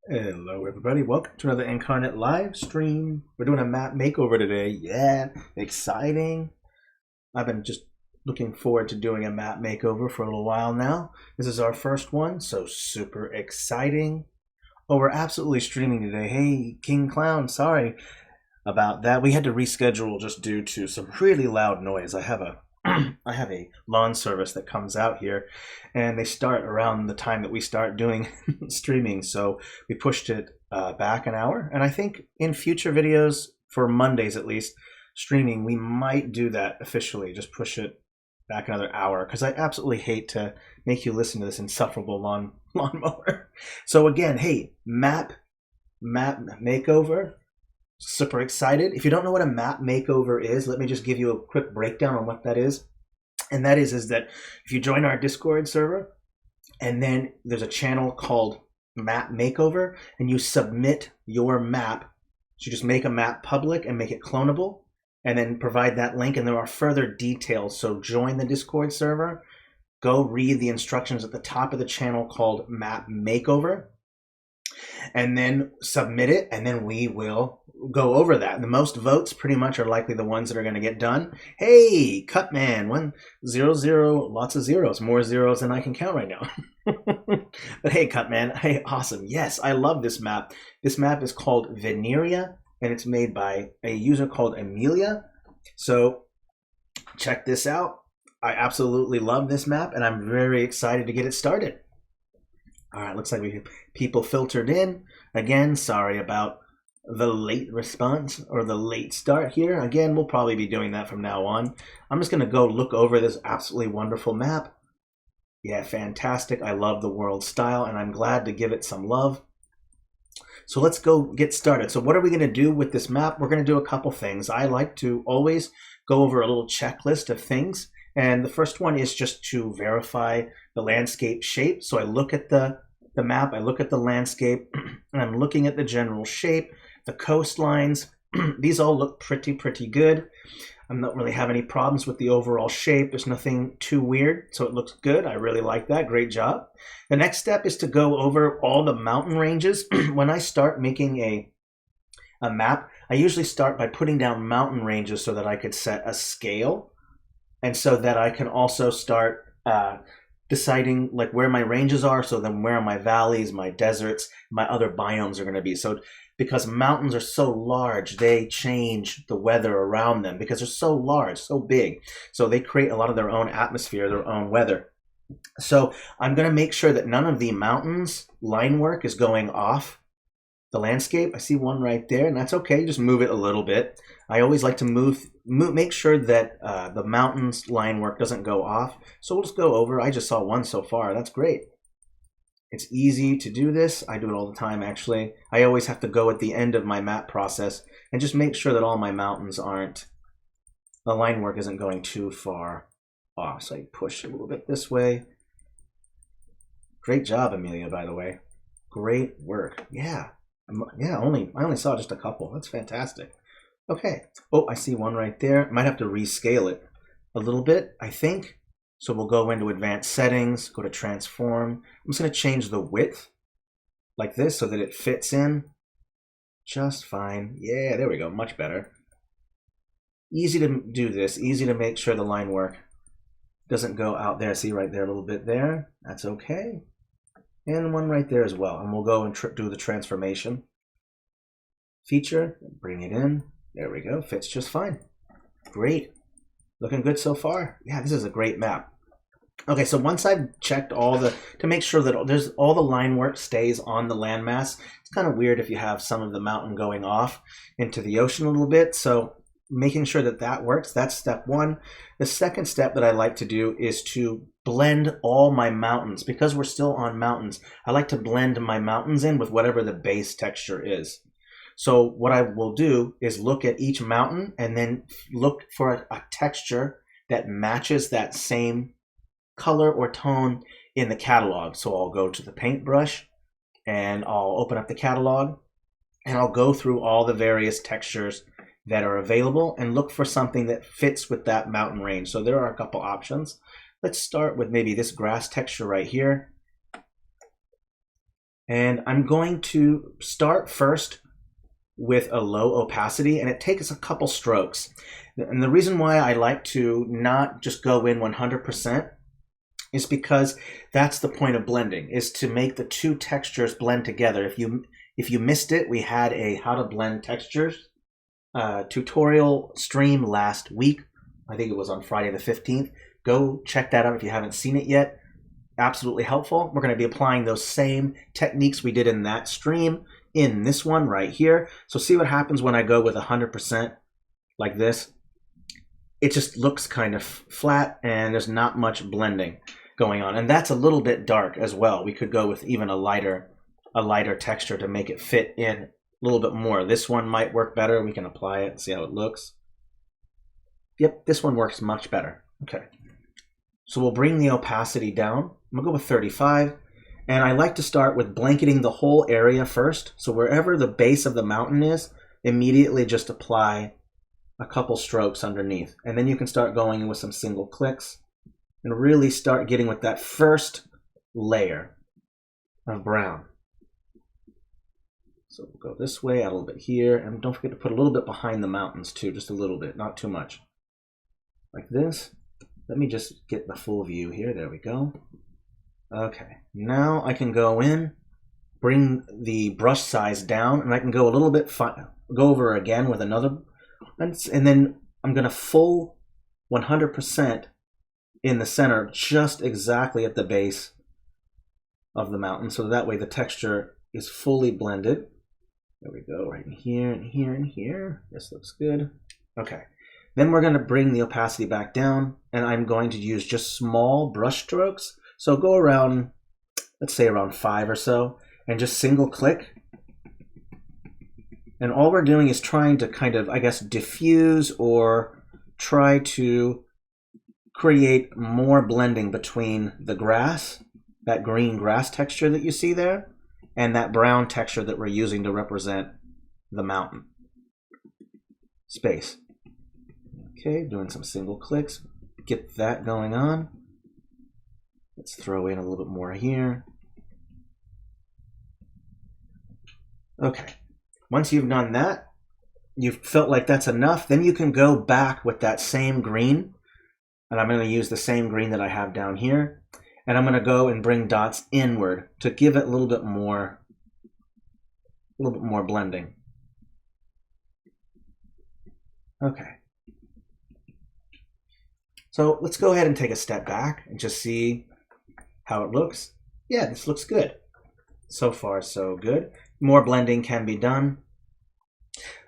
Hello everybody, welcome to another Incarnate live stream. We're doing a map makeover today. Yeah, exciting. I've been just looking forward to doing a map makeover for a little while now. This is our first one, so super exciting. Oh, we're absolutely streaming today. Hey, King Clown, sorry about that. We had to reschedule just due to some really loud noise. I have a I have a lawn service that comes out here, and they start around the time that we start doing streaming. So we pushed it back an hour, and I think in future videos, for Mondays at least, streaming, we might do that officially. Just push it back another hour because I absolutely hate to make you listen to this insufferable lawnmower. So again, hey, map makeover. Super excited. If you don't know what a map makeover is, let me just give you a quick breakdown on what that is. And that is that if you join our Discord server, and then there's a channel called Map Makeover, and you submit your map. So you just make a map public and make it clonable, and then provide that link, and there are further details. So join the Discord server, go read the instructions at the top of the channel called Map Makeover, and then submit it, and then we will go over that. The most votes pretty much are likely the ones that are going to get done. Hey, Cutman, 100, lots of zeros, more zeros than I can count right now. But hey, Cutman, hey, awesome. Yes, I love this map. This map is called Veneria, and it's made by a user called Amelia. So check this out. I absolutely love this map, and I'm very excited to get it started. All right, looks like we have people filtered in. Again, sorry about the late response or the late start here. Again, we'll probably be doing that from now on. I'm just going to go look over this absolutely wonderful map. Yeah, fantastic. I love the world style, and I'm glad to give it some love. So let's go get started. So what are we going to do with this map? We're going to do a couple things. I like to always go over a little checklist of things. And the first one is just to verify the landscape shape. So I look at the map, I look at the landscape, and I'm looking at the general shape, the coastlines. These all look pretty good. I don't really have any problems with the overall shape. There's nothing too weird, so it looks good. I really like that. Great job. The next step is to go over all the mountain ranges. When I start making a map, I usually start by putting down mountain ranges so that I could set a scale, and so that I can also start deciding like where my ranges are, so then where my valleys, my deserts, my other biomes are going to be. So because mountains are so large, they change the weather around them because they're so large, so big. So they create a lot of their own atmosphere, their own weather. So I'm going to make sure that none of the mountains line work is going off the landscape. I see one right there, and that's okay. Just move it a little bit. I always like to make sure that the mountains line work doesn't go off. So we'll just go over. I just saw one so far. That's great. It's easy to do this. I do it all the time, actually. I always have to go at the end of my map process and just make sure that all my mountains the line work isn't going too far off. So I push a little bit this way. Great job, Amelia, by the way. Great work. Yeah. I only saw just a couple. That's fantastic. Okay. Oh, I see one right there. Might have to rescale it a little bit, I think. So we'll go into advanced settings, go to transform. I'm just going to change the width like this so that it fits in just fine. Yeah, there we go. Much better. Easy to do this. Easy to make sure the line work doesn't go out there. See right there a little bit there. That's okay. And one right there as well. And we'll go and do the transformation feature. Bring it in. There we go. Fits just fine. Great. Looking good so far. Yeah, this is a great map. Okay, so once I've checked to make sure that all the line work stays on the landmass. It's kind of weird if you have some of the mountain going off into the ocean a little bit. So making sure that works, that's step one. The second step that I like to do is to blend all my mountains. Because we're still on mountains, I like to blend my mountains in with whatever the base texture is. So what I will do is look at each mountain and then look for a texture that matches that same color or tone in the catalog. So I'll go to the paintbrush and I'll open up the catalog and I'll go through all the various textures that are available and look for something that fits with that mountain range. So there are a couple options. Let's start with maybe this grass texture right here. And I'm going to start first with a low opacity, and it takes a couple strokes. And the reason why I like to not just go in 100% is because that's the point of blending, is to make the two textures blend together. If you missed it, we had a how to blend textures tutorial stream last week. I think it was on Friday the 15th. Go check that out if you haven't seen it yet. Absolutely helpful. We're going to be applying those same techniques we did in that stream in this one right here. So see what happens when I go with 100% like this. It just looks kind of flat and there's not much blending going on. And that's a little bit dark as well. We could go with even a lighter texture to make it fit in a little bit more. This one might work better. We can apply it and see how it looks. Yep, this one works much better. Okay. So we'll bring the opacity down. I'm gonna go with 35. And I like to start with blanketing the whole area first. So wherever the base of the mountain is, immediately just apply a couple strokes underneath. And then you can start going in with some single clicks and really start getting with that first layer of brown. So we'll go this way, add a little bit here, and don't forget to put a little bit behind the mountains too, just a little bit, not too much. Like this. Let me just get the full view here. There we go. Okay, now I can go in, bring the brush size down, and I can go a little bit, go over again with another, and then I'm going to full 100% in the center, just exactly at the base of the mountain, so that way the texture is fully blended. There we go, right in here and here and here. This looks good. Okay. Then we're going to bring the opacity back down, and I'm going to use just small brush strokes. So go around, let's say around 5 or so, and just single click. And all we're doing is trying to kind of, I guess, diffuse or try to create more blending between the grass, that green grass texture that you see there, and that brown texture that we're using to represent the mountain space. Okay, doing some single clicks, get that going on. Let's throw in a little bit more here. Okay, once you've done that, you've felt like that's enough, then you can go back with that same green, and I'm going to use the same green that I have down here, and I'm going to go and bring dots inward to give it a little bit more blending. Okay. So let's go ahead and take a step back and just see how it looks. Yeah, this looks good. So far, so good. More blending can be done.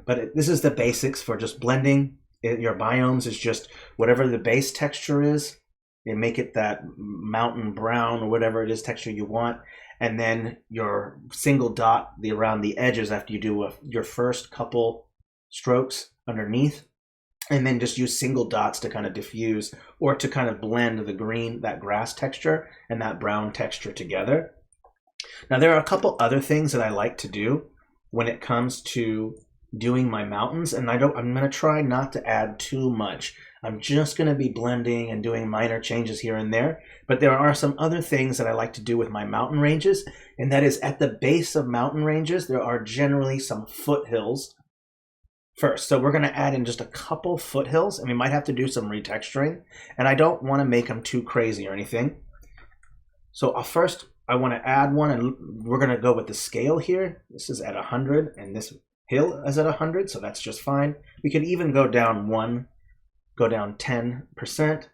But this is the basics for just blending. Your biomes is just whatever the base texture is. You make it that mountain brown or whatever it is texture you want. And then your single dot around the edges after you do your first couple strokes underneath. And then just use single dots to kind of diffuse or to kind of blend the green, that grass texture, and that brown texture together. Now there are a couple other things that I like to do when it comes to doing my mountains, and I'm going to try not to add too much. I'm just going to be blending and doing minor changes here and there, but there are some other things that I like to do with my mountain ranges, and that is at the base of mountain ranges, there are generally some foothills first. So we're going to add in just a couple foothills, and we might have to do some retexturing, and I don't want to make them too crazy or anything. So first I want to add one, and we're going to go with the scale here. This is at 100 and this hill is at 100, so that's just fine. We could even go down 10%.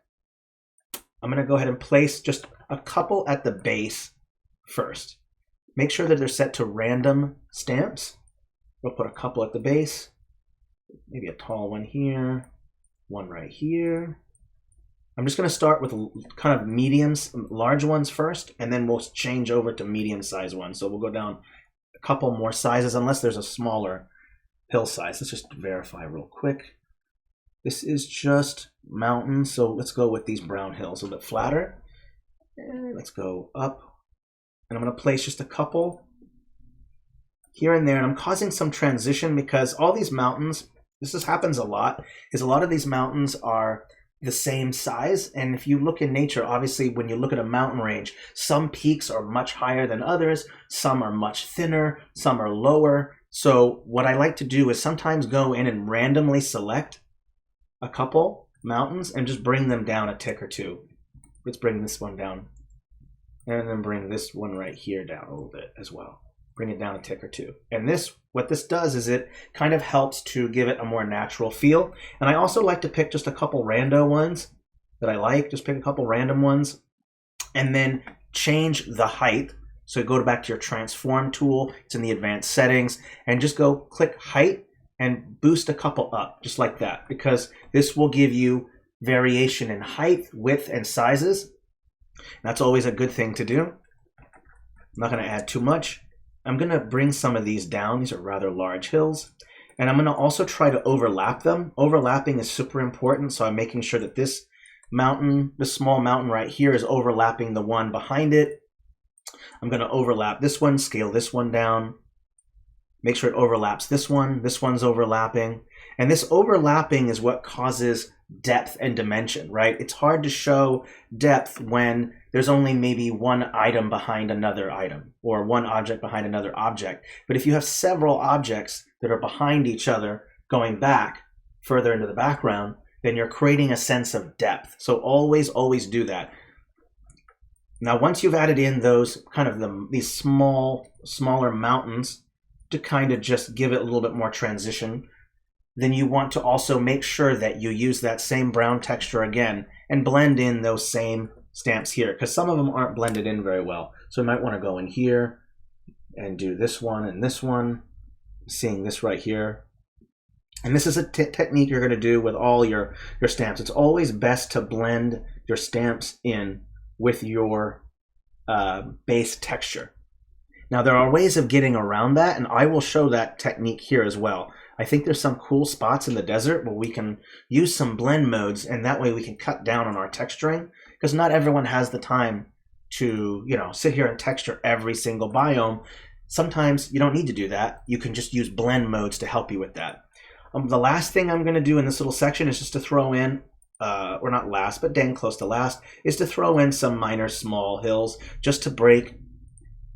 I'm going to go ahead and place just a couple at the base first. Make sure that they're set to random stamps. We'll put a couple at the base. Maybe a tall one here, one right here. I'm just going to start with kind of mediums, large ones first, and then we'll change over to medium-sized ones. So we'll go down a couple more sizes, unless there's a smaller hill size. Let's just verify real quick. This is just mountains, so let's go with these brown hills, a bit flatter. And let's go up, and I'm going to place just a couple here and there, and I'm causing some transition because all these mountains, happens a lot, is a lot of these mountains are the same size. And if you look in nature, obviously when you look at a mountain range, some peaks are much higher than others, some are much thinner, some are lower. So what I like to do is sometimes go in and randomly select a couple mountains and just bring them down a tick or two. Let's bring this one down, and then bring this one right here down a little bit as well. Bring it down a tick or two. And what this does is it kind of helps to give it a more natural feel. And I also like to pick just a couple rando ones that I like. Just pick a couple random ones and then change the height. So go back to your transform tool. It's in the advanced settings, and just go click height and boost a couple up just like that, because this will give you variation in height, width, and sizes. That's always a good thing to do. I'm not going to add too much. I'm going to bring some of these down. These are rather large hills. And I'm going to also try to overlap them. Overlapping is super important, so I'm making sure that this mountain, this small mountain right here, is overlapping the one behind it. I'm going to overlap this one, scale this one down. Make sure it overlaps this one. This one's overlapping. And this overlapping is what causes depth and dimension, right? It's hard to show depth when there's only maybe one item behind another item, or one object behind another object. But if you have several objects that are behind each other going back further into the background, then you're creating a sense of depth. So always, always do that. Now, once you've added in those kind of these smaller mountains to kind of just give it a little bit more transition, then you want to also make sure that you use that same brown texture again and blend in those same stamps here, because some of them aren't blended in very well. So we might want to go in here and do this one, seeing this right here. And this is a technique you're going to do with all your stamps. It's always best to blend your stamps in with your base texture. Now, there are ways of getting around that, and I will show that technique here as well. I think there's some cool spots in the desert where we can use some blend modes, and that way we can cut down on our texturing, because not everyone has the time to, sit here and texture every single biome. Sometimes you don't need to do that. You can just use blend modes to help you with that. The last thing I'm going to do in this little section is just to throw in, or not last, but dang close to last, is to throw in some minor small hills just to break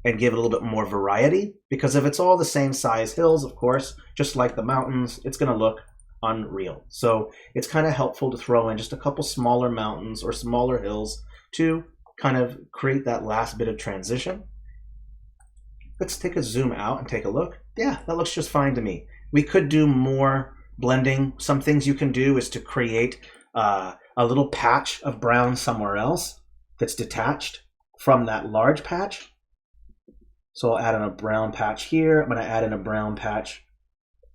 and give it a little bit more variety, because if it's all the same size hills, of course, just like the mountains, it's going to look unreal. So it's kind of helpful to throw in just a couple smaller mountains or smaller hills to kind of create that last bit of transition. Let's take a zoom out and take a look. Yeah, that looks just fine to me. We could do more blending. Some things you can do is to create a little patch of brown somewhere else that's detached from that large patch. So I'll add in a brown patch here. I'm going to add in a brown patch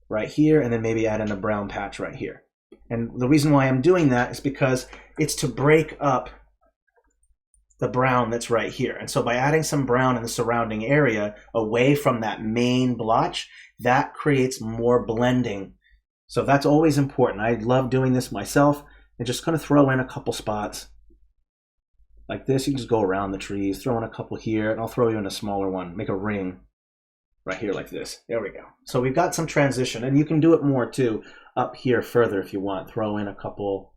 right here, and then maybe add in a brown patch right here. And the reason why I'm doing that is because it's to break up the brown that's right here. And so by adding some brown in the surrounding area away from that main blotch, that creates more blending. So that's always important. I love doing this myself, and just going to throw in a couple spots like this. You can just go around the trees, throw in a couple here, and I'll throw you in a smaller one. Make a ring right here like this. There we go. So we've got some transition, and you can do it more too up here further if you want. Throw in a couple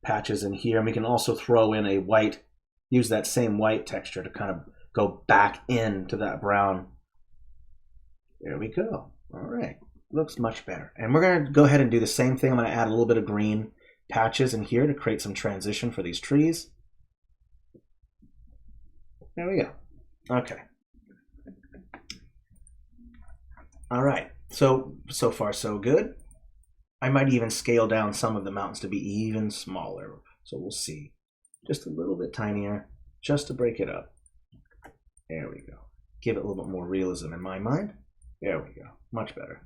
patches in here, and we can also throw in a white, use that same white texture to kind of go back into that brown. There we go. All right. Looks much better. And we're going to go ahead and do the same thing. I'm going to add a little bit of green patches in here to create some transition for these trees. There we go. Okay. All right. So far so good. I might even scale down some of the mountains to be even smaller. So we'll see. Just a little bit tinier, just to break it up. There we go. Give it a little bit more realism in my mind. There we go. Much better.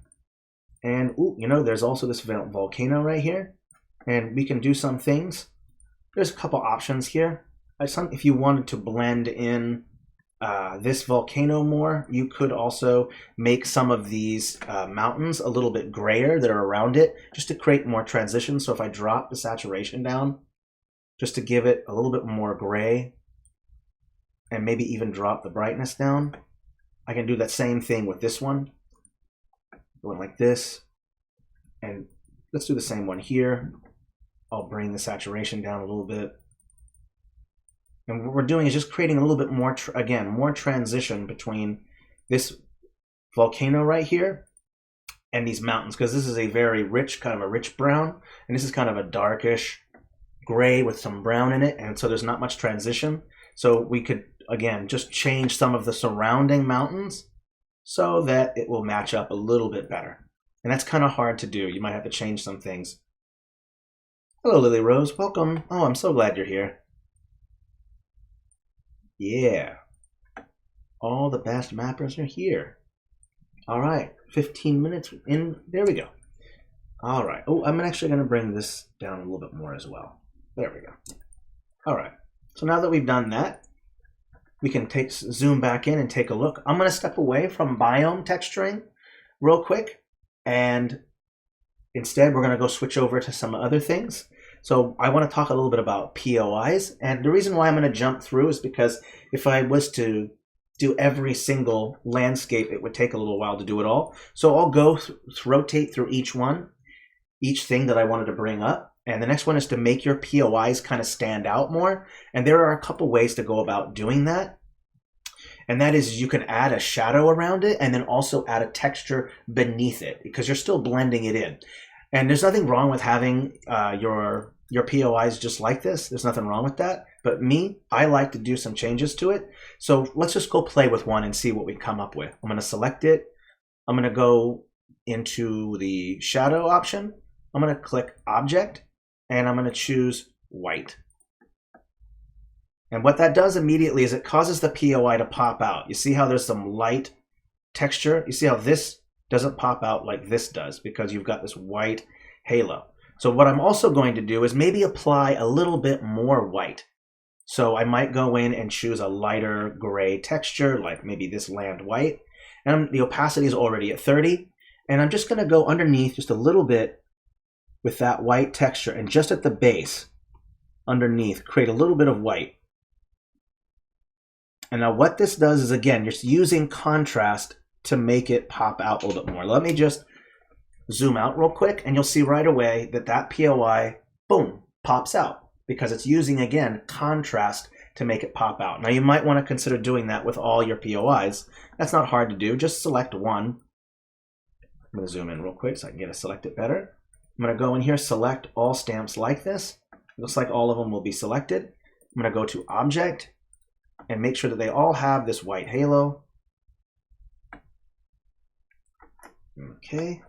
And, ooh, there's also this volcano right here. And we can do some things. There's a couple options here. If you wanted to blend in this volcano more, you could also make some of these mountains a little bit grayer that are around it, just to create more transition. So if I drop the saturation down, just to give it a little bit more gray, and maybe even drop the brightness down, I can do that same thing with this one. Going like this, and let's do the same one here. I'll bring the saturation down a little bit. And what we're doing is just creating a little bit more, again, more transition between this volcano right here and these mountains, because this is a very rich, kind of a rich brown, and this is kind of a darkish gray with some brown in it, and so there's not much transition. So we could, again, just change some of the surrounding mountains so that it will match up a little bit better. And that's kind of hard to do. You might have to change some things. Hello, Lily Rose. Welcome. Oh, I'm so glad you're here. Yeah. All the best mappers are here. All right. 15 minutes in. There we go. All right. Oh, I'm actually going to bring this down a little bit more as well. There we go. All right. So now that we've done that, we can zoom back in and take a look. I'm going to step away from biome texturing real quick, and instead we're going to go switch over to some other things. So I want to talk a little bit about POIs, and the reason why I'm going to jump through is because if I was to do every single landscape, it would take a little while to do it all. So I'll go rotate through each thing that I wanted to bring up. And the next one is to make your POIs kind of stand out more. And there are a couple ways to go about doing that. And that is you can add a shadow around it and then also add a texture beneath it because you're still blending it in. And there's nothing wrong with having your POIs just like this. There's nothing wrong with that. But I like to do some changes to it. So let's just go play with one and see what we come up with. I'm going to select it. I'm going to go into the shadow option. I'm going to click Object, and I'm going to choose White. And what that does immediately is it causes the POI to pop out. You see how there's some light texture? You see how this doesn't pop out like this does because you've got this white halo. So what I'm also going to do is maybe apply a little bit more white. So I might go in and choose a lighter gray texture, like maybe this land white. And the opacity is already at 30. And I'm just going to go underneath just a little bit with that white texture, and just at the base underneath create a little bit of white. And now what this does is, again, you're using contrast to make it pop out a little bit more. Let me just zoom out real quick, and you'll see right away that that POI, boom, pops out because it's using, again, contrast to make it pop out. Now you might want to consider doing that with all your POIs. That's not hard to do. Just select one. I'm going to zoom in real quick so I can get to select it better. I'm going to go in here, select all stamps like this. It looks like all of them will be selected. I'm going to go to Object and make sure that they all have this white halo. Okay.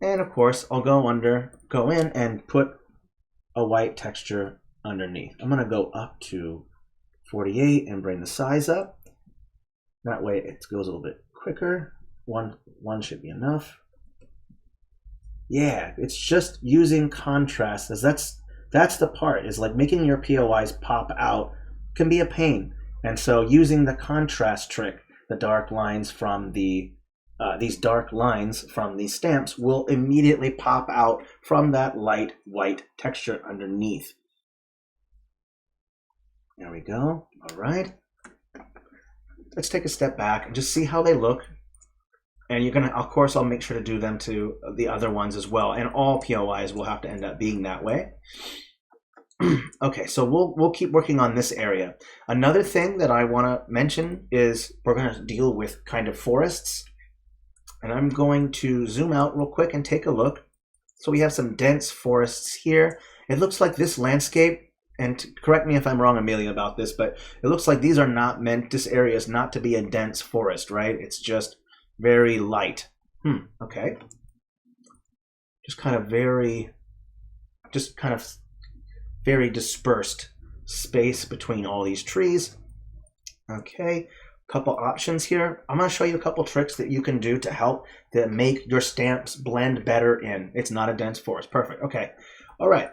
And of course, I'll go in and put a white texture underneath. I'm going to go up to 48 and bring the size up. That way it goes a little bit quicker. One should be enough. Yeah, it's just using contrast. That's the part, is like making your POIs pop out can be a pain. And so using the contrast trick, the dark lines from these dark lines from these stamps will immediately pop out from that light white texture underneath. There we go. All right. Let's take a step back and just see how they look. And you're going to, of course, I'll make sure to do them to the other ones as well. And all POIs will have to end up being that way. Okay, so we'll keep working on this area. Another thing that I want to mention is we're going to deal with kind of forests. And I'm going to zoom out real quick and take a look. So we have some dense forests here. It looks like this landscape, and correct me if I'm wrong, Amelia, about this, but it looks like these are not meant, this area is not to be a dense forest, right? It's just very light. Okay. Just kind of very dispersed space between all these trees. Okay. Couple options here. I'm going to show you a couple tricks that you can do to help to make your stamps blend better in. It's not a dense forest. Perfect. Okay. All right.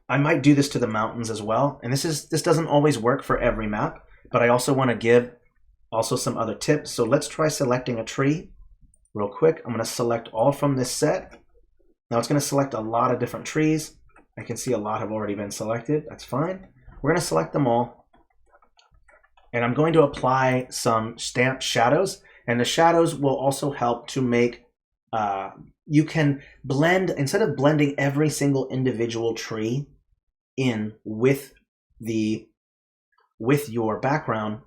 I might do this to the mountains as well. And this doesn't always work for every map, but I also want to give also some other tips. So let's try selecting a tree real quick. I'm going to select all from this set. Now it's going to select a lot of different trees. I can see a lot have already been selected. That's fine. We're going to select them all. And I'm going to apply some stamp shadows. And the shadows will also help to make you can blend, instead of blending every single individual tree in with your background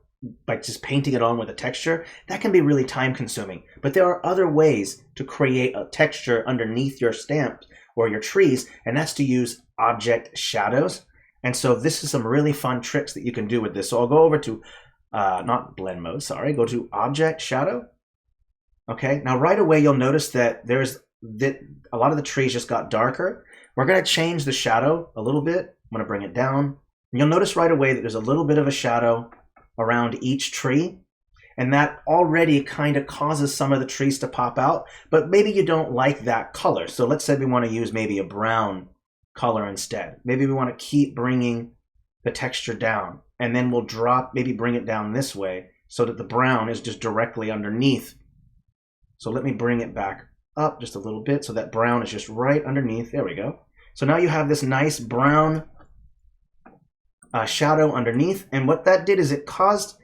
by just painting it on with a texture, that can be really time consuming. But there are other ways to create a texture underneath your stamps or your trees, and that's to use object shadows. And so this is some really fun tricks that you can do with this. So I'll go over to, not blend mode, sorry, go to object shadow. Okay, now right away you'll notice that a lot of the trees just got darker. We're going to change the shadow a little bit. I'm going to bring it down. And you'll notice right away that there's a little bit of a shadow around each tree. And that already kind of causes some of the trees to pop out. But maybe you don't like that color. So let's say we want to use maybe a brown color instead. Maybe we want to keep bringing the texture down. And then we'll maybe bring it down this way so that the brown is just directly underneath. So let me bring it back up just a little bit so that brown is just right underneath. There we go. So now you have this nice brown shadow underneath. And what that did is it caused,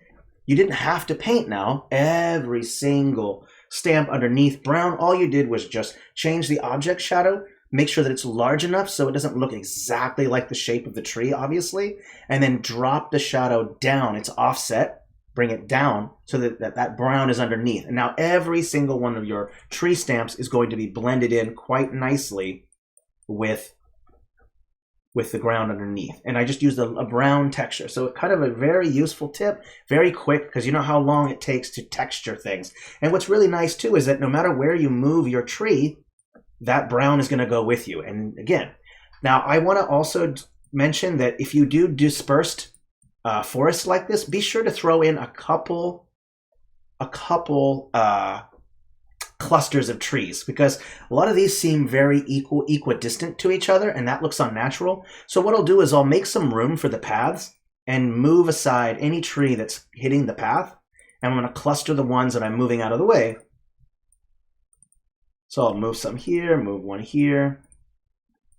you didn't have to paint now every single stamp underneath brown. All you did was just change the object shadow, make sure that it's large enough so it doesn't look exactly like the shape of the tree, obviously, and then drop the shadow down. It's offset. Bring it down so that brown is underneath. And now every single one of your tree stamps is going to be blended in quite nicely with the ground underneath. And I just used a brown texture. So kind of a very useful tip, very quick, because you know how long it takes to texture things. And what's really nice too is that no matter where you move your tree, that brown is going to go with you. And again, now I want to also mention that if you do dispersed forests like this, be sure to throw in a couple clusters of trees, because a lot of these seem very equidistant to each other, and that looks unnatural. So what I'll do is I'll make some room for the paths and move aside any tree that's hitting the path, and I'm going to cluster the ones that I'm moving out of the way. So I'll move some here, move one here,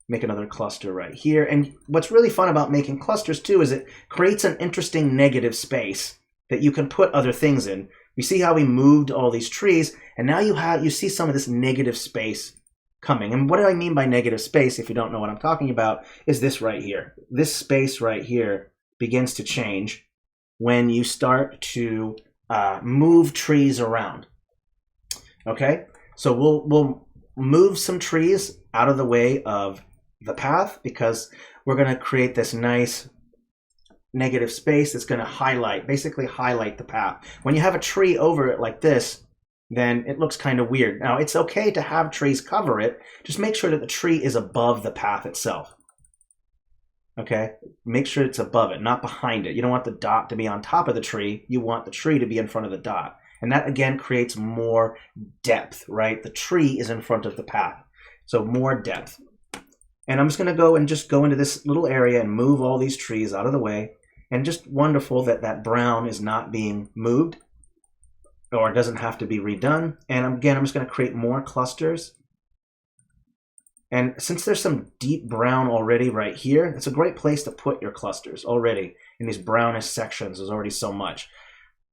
make another cluster right here. And what's really fun about making clusters too is it creates an interesting negative space that you can put other things in. You see how we moved all these trees, and now you see some of this negative space coming. And what do I mean by negative space, if you don't know what I'm talking about, is this right here. This space right here begins to change when you start to move trees around. Okay, so we'll move some trees out of the way of the path because we're going to create this nice negative space that's going to basically highlight the path. When you have a tree over it like this, then it looks kind of weird. Now, it's okay to have trees cover it. Just make sure that the tree is above the path itself. Okay? Make sure it's above it, not behind it. You don't want the dot to be on top of the tree. You want the tree to be in front of the dot. And that, again, creates more depth, right? The tree is in front of the path. So more depth. And I'm just going to go into this little area and move all these trees out of the way. And just wonderful that that brown is not being moved, or it doesn't have to be redone. And again, I'm just going to create more clusters. And since there's some deep brown already right here, it's a great place to put your clusters already. In these brownish sections, there's already so much.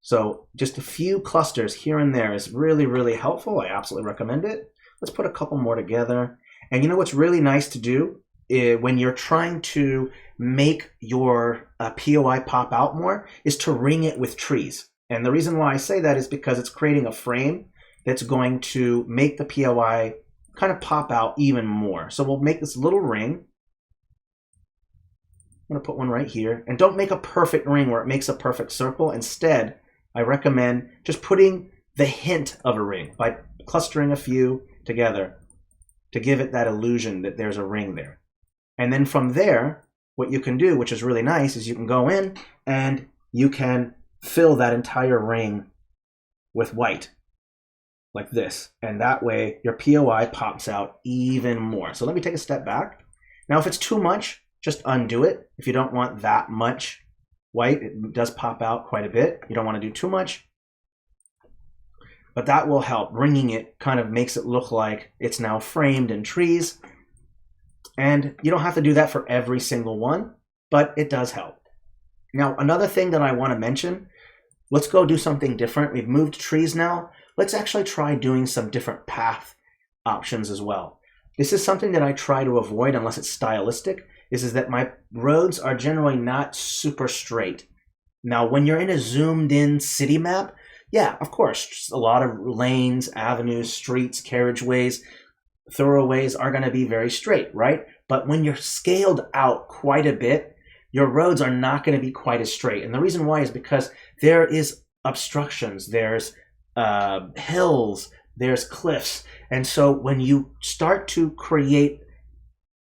So just a few clusters here and there is really, really helpful. I absolutely recommend it. Let's put a couple more together. And you know what's really nice to do when you're trying to make your POI pop out more is to ring it with trees. And the reason why I say that is because it's creating a frame that's going to make the POI kind of pop out even more. So we'll make this little ring. I'm going to put one right here. And don't make a perfect ring where it makes a perfect circle. Instead, I recommend just putting the hint of a ring by clustering a few together to give it that illusion that there's a ring there. And then from there, what you can do, which is really nice, is you can go in and you can fill that entire ring with white, like this. And that way your POI pops out even more. So let me take a step back. Now, if it's too much, just undo it. If you don't want that much white, it does pop out quite a bit. You don't want to do too much. But that will help. Ringing it kind of makes it look like it's now framed in trees. And you don't have to do that for every single one, but it does help. Now, another thing that I want to mention, let's go do something different. We've moved trees now. Let's actually try doing some different path options as well. This is something that I try to avoid unless it's stylistic, is that my roads are generally not super straight. Now, when you're in a zoomed in city map, yeah, of course, just a lot of lanes, avenues, streets, carriageways, thoroughways are going to be very straight, right? But when you're scaled out quite a bit, your roads are not going to be quite as straight. And the reason why is because there is obstructions, there's hills, there's cliffs. And so when you start to create,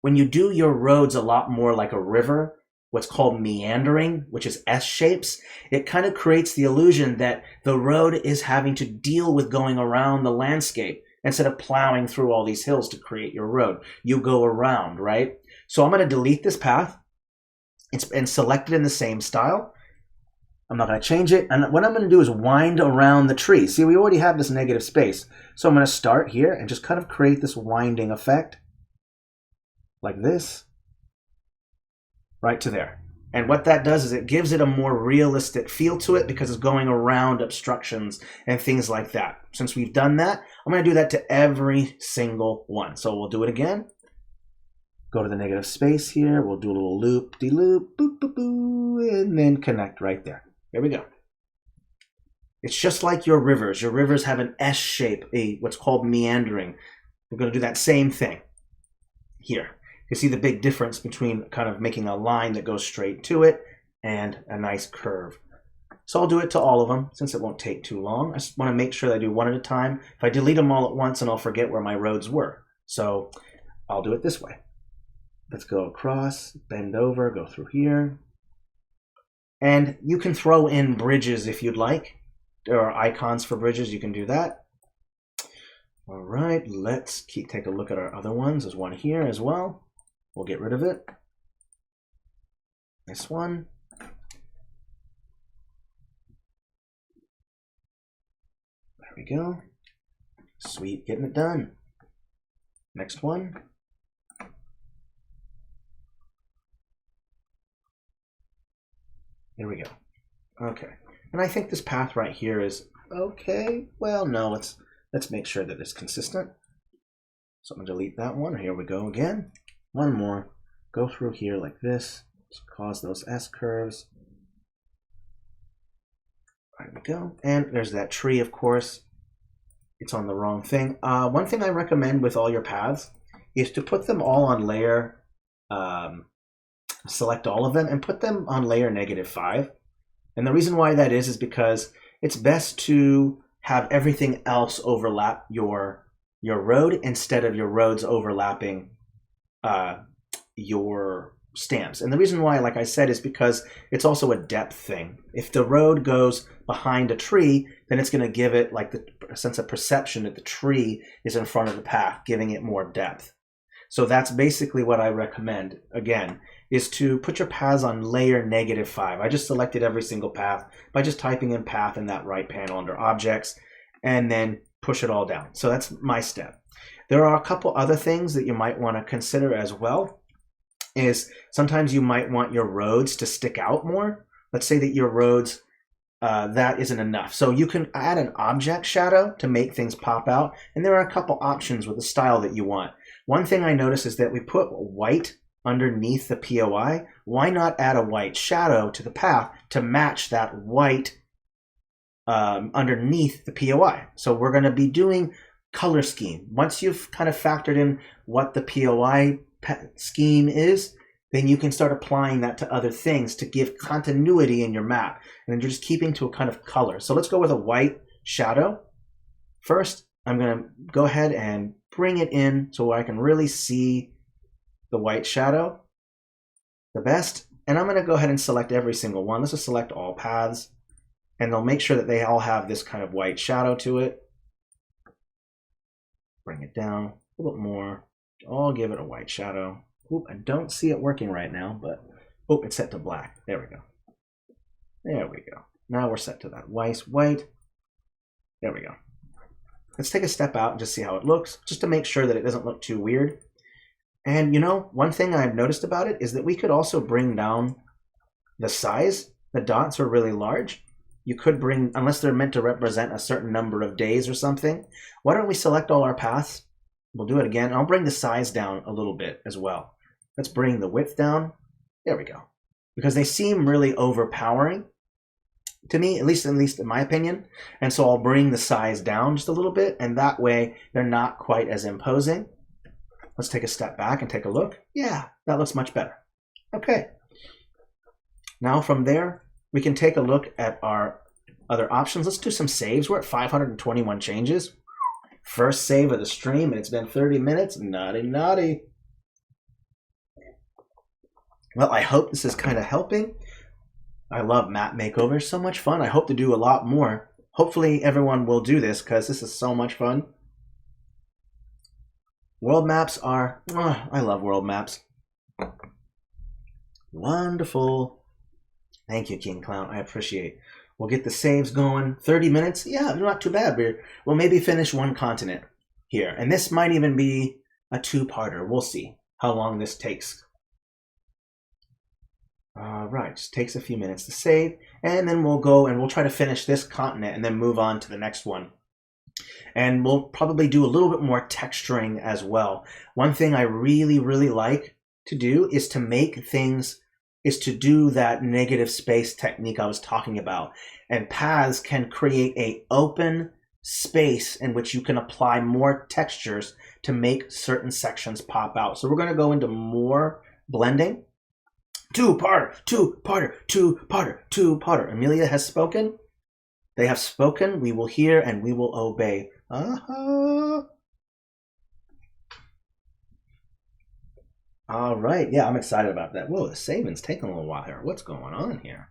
when you do your roads a lot more like a river, what's called meandering, which is S shapes, it kind of creates the illusion that the road is having to deal with going around the landscape instead of plowing through all these hills to create your road. You go around, right? So I'm going to delete this path and select it in the same style. I'm not going to change it. And what I'm going to do is wind around the tree. See, we already have this negative space. So I'm going to start here and just kind of create this winding effect like this, right to there. And what that does is it gives it a more realistic feel to it because it's going around obstructions and things like that. Since we've done that, I'm going to do that to every single one. So we'll do it again. Go to the negative space here. We'll do a little loop-de-loop, boop, boop, boop, and then connect right there. There we go. It's just like your rivers. Your rivers have an S shape, what's called meandering. We're going to do that same thing here. You see the big difference between kind of making a line that goes straight to it and a nice curve. So I'll do it to all of them since it won't take too long. I just want to make sure that I do one at a time. If I delete them all at once, and I'll forget where my roads were. So I'll do it this way. Let's go across, bend over, go through here. And you can throw in bridges if you'd like. There are icons for bridges, you can do that. All right, let's take a look at our other ones. There's one here as well. We'll get rid of it. This one. There we go. Sweet, getting it done. Next one. There we go. Okay. And I think this path right here is okay. Well, no, let's make sure that it's consistent. So I'm going to delete that one. Here we go again. One more. Go through here like this. Just cause those S curves. There we go. And there's that tree, of course. It's on the wrong thing. One thing I recommend with all your paths is to put them all on layer, select all of them and put them on layer -5. And the reason why that is because it's best to have everything else overlap your road instead of your roads overlapping your stamps. And the reason why, like I said, is because it's also a depth thing. If the road goes behind a tree, then it's going to give it like the sense of perception that the tree is in front of the path, giving it more depth. So that's basically what I recommend, again, is to put your paths on layer -5. I just selected every single path by just typing in path in that right panel under objects and then push it all down. So that's my step. There are a couple other things that you might want to consider as well. Is sometimes you might want your roads to stick out more. Let's say that your roads, that isn't enough. So you can add an object shadow to make things pop out. And there are a couple options with the style that you want. One thing I noticed is that we put white underneath the POI. Why not add a white shadow to the path to match that white underneath the POI? So we're going to be doing color scheme. Once you've kind of factored in what the POI scheme is, then you can start applying that to other things to give continuity in your map. And then you're just keeping to a kind of color. So let's go with a white shadow. First, I'm going to go ahead and bring it in so I can really see the white shadow the best. And I'm going to go ahead and select every single one. Let's just select all paths. And they'll make sure that they all have this kind of white shadow to it. Bring it down a little bit more. I'll give it a white shadow. Oop, I don't see it working right now, but oh, it's set to black. There we go. There we go. Now we're set to that white. There we go. Let's take a step out and just see how it looks, just to make sure that it doesn't look too weird. And you know, one thing I've noticed about it is that we could also bring down the size. The dots are really large. You could bring, unless they're meant to represent a certain number of days or something. Why don't we select all our paths We'll do it again. I'll bring the size down a little bit as well. Let's bring the width down. There we go. Because they seem really overpowering to me, at least in my opinion. And so I'll bring the size down just a little bit, and that way they're not quite as imposing. Let's take a step back and take a look. Yeah, that looks much better. Okay. Now from there, we can take a look at our other options. Let's do some saves. We're at 521 changes. First save of the stream, and it's been 30 minutes. Naughty, naughty. Well, I hope this is kind of helping. I love map makeovers. So much fun. I hope to do a lot more. Hopefully everyone will do this because this is so much fun. World maps are... I love world maps. Wonderful. Thank you, King Clown. I appreciate. We'll get the saves going. 30 minutes? Yeah, not too bad. We'll maybe finish one continent here. And this might even be a two-parter. We'll see how long this takes. All right, just takes a few minutes to save. And then we'll go and we'll try to finish this continent and then move on to the next one. And we'll probably do a little bit more texturing as well. One thing I really, really like to do is to make things... is to do that negative space technique I was talking about. And paths can create an open space in which you can apply more textures to make certain sections pop out. So we're going to go into more blending. Two-parter, two-parter, two-parter, two-parter. Amelia has spoken. They have spoken. We will hear and we will obey. All right. Yeah, I'm excited about that. Whoa, the saving's taking a little while here. What's going on here?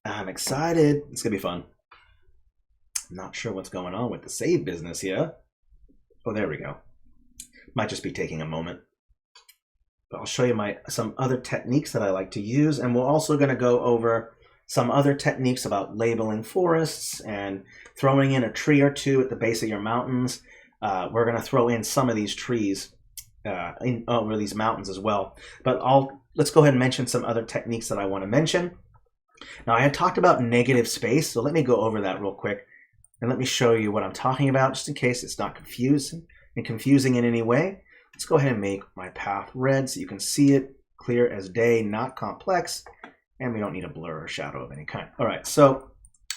I'm excited. It's going to be fun. I'm not sure what's going on with the save business here. Oh, there we go. Might just be taking a moment. But I'll show you some other techniques that I like to use. And we're also going to go over some other techniques about labeling forests and throwing in a tree or two at the base of your mountains. We're going to throw in some of these trees over these mountains as well. But let's go ahead and mention some other techniques that I want to mention. Now, I had talked about negative space, so let me go over that real quick. And let me show you what I'm talking about, just in case it's not confusing in any way. Let's go ahead and make my path red so you can see it clear as day, not complex. And we don't need a blur or shadow of any kind. All right, so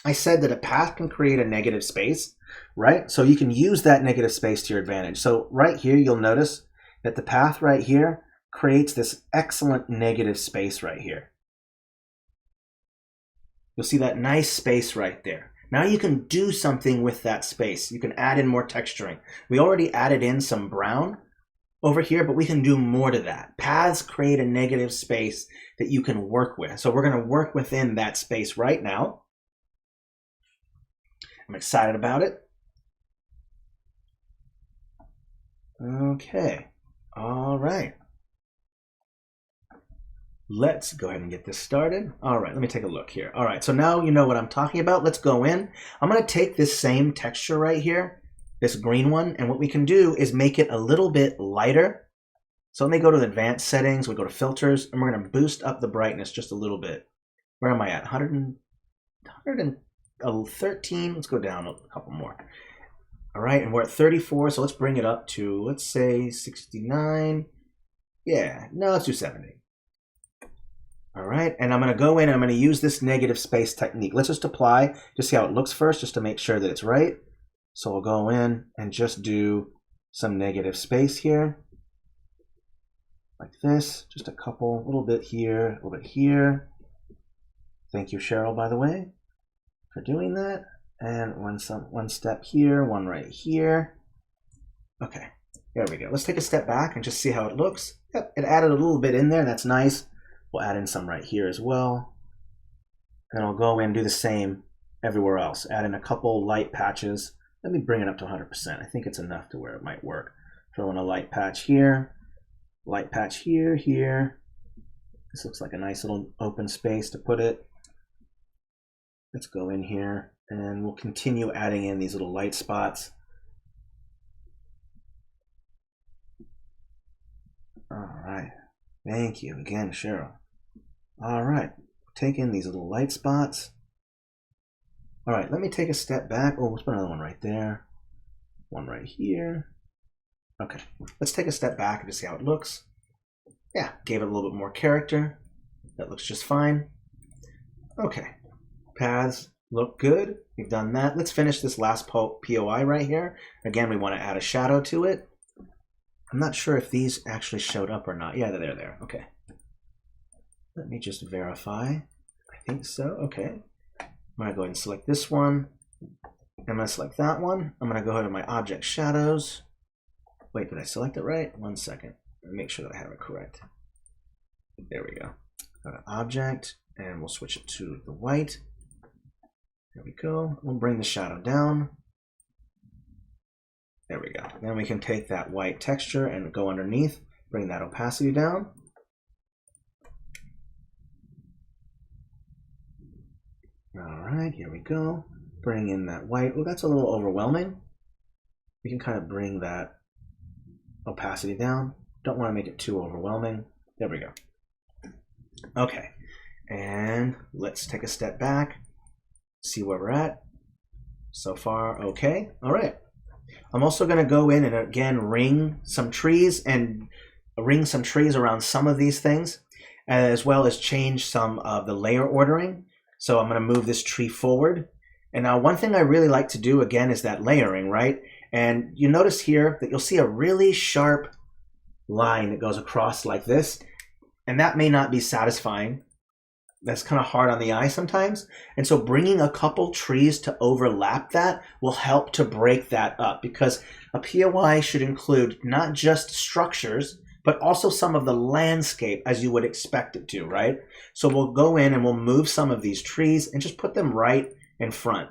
I said that a path can create a negative space, right? So you can use that negative space to your advantage. So right here, you'll notice that the path right here creates this excellent negative space right here. You'll see that nice space right there. Now you can do something with that space. You can add in more texturing. We already added in some brown over here, but we can do more to that. Paths create a negative space that you can work with. So we're going to work within that space right now. I'm excited about it. Okay. All right. Let's go ahead and get this started. All right, let me take a look here. All right, so now you know what I'm talking about. Let's go in. I'm going to take this same texture right here, this green one, and what we can do is make it a little bit lighter. So let me go to the advanced settings. We go to filters, and we're going to boost up the brightness just a little bit. Where am I at? 113. Let's go down a couple more. All right, and we're at 34, so let's bring it up to, let's say, 69. Yeah, no, let's do 70. All right, and I'm going to go in and I'm going to use this negative space technique. Let's just apply, just see how it looks first, just to make sure that it's right. So I'll go in and just do some negative space here. Like this, just a couple, a little bit here, a little bit here. Thank you, Cheryl, by the way, for doing that. And one step here, one right here. Okay, there we go. Let's take a step back and just see how it looks. Yep, it added a little bit in there. That's nice. We'll add in some right here as well. And I'll go in and do the same everywhere else. Add in a couple light patches. Let me bring it up to 100%. I think it's enough to where it might work. Throw in a light patch here. Light patch here, here. This looks like a nice little open space to put it. Let's go in here and we'll continue adding in these little light spots. All right. Thank you again, Cheryl. All right, take in these little light spots. All right, let me take a step back. Oh, let's put another one right there. One right here. Okay, let's take a step back and just see how it looks. Yeah, gave it a little bit more character. That looks just fine. Okay, paths look good. We've done that. Let's finish this last POI right here. Again, we want to add a shadow to it. I'm not sure if these actually showed up or not. Yeah, they're there. Okay. Let me just verify. I think so. Okay. I'm going to go ahead and select this one. I'm going to select that one. I'm going to go ahead to my object shadows. Wait, did I select it right? 1 second. Make sure that I have it correct. There we go. Got an object, and we'll switch it to the white. There we go. We'll bring the shadow down. There we go. Then we can take that white texture and go underneath, bring that opacity down. All right, here we go. Bring in that white. Oh, that's a little overwhelming. We can kind of bring that opacity down. Don't want to make it too overwhelming. There we go. Okay, and let's take a step back, see where we're at. So far, okay. All right. I'm also going to go in and again ring some trees around some of these things, as well as change some of the layer ordering. So I'm going to move this tree forward. And now one thing I really like to do again is that layering, right? And you notice here that you'll see a really sharp line that goes across like this. And that may not be satisfying. That's kind of hard on the eye sometimes. And so bringing a couple trees to overlap that will help to break that up, because a POI should include not just structures, but also some of the landscape as you would expect it to, right? So we'll go in and we'll move some of these trees and just put them right in front.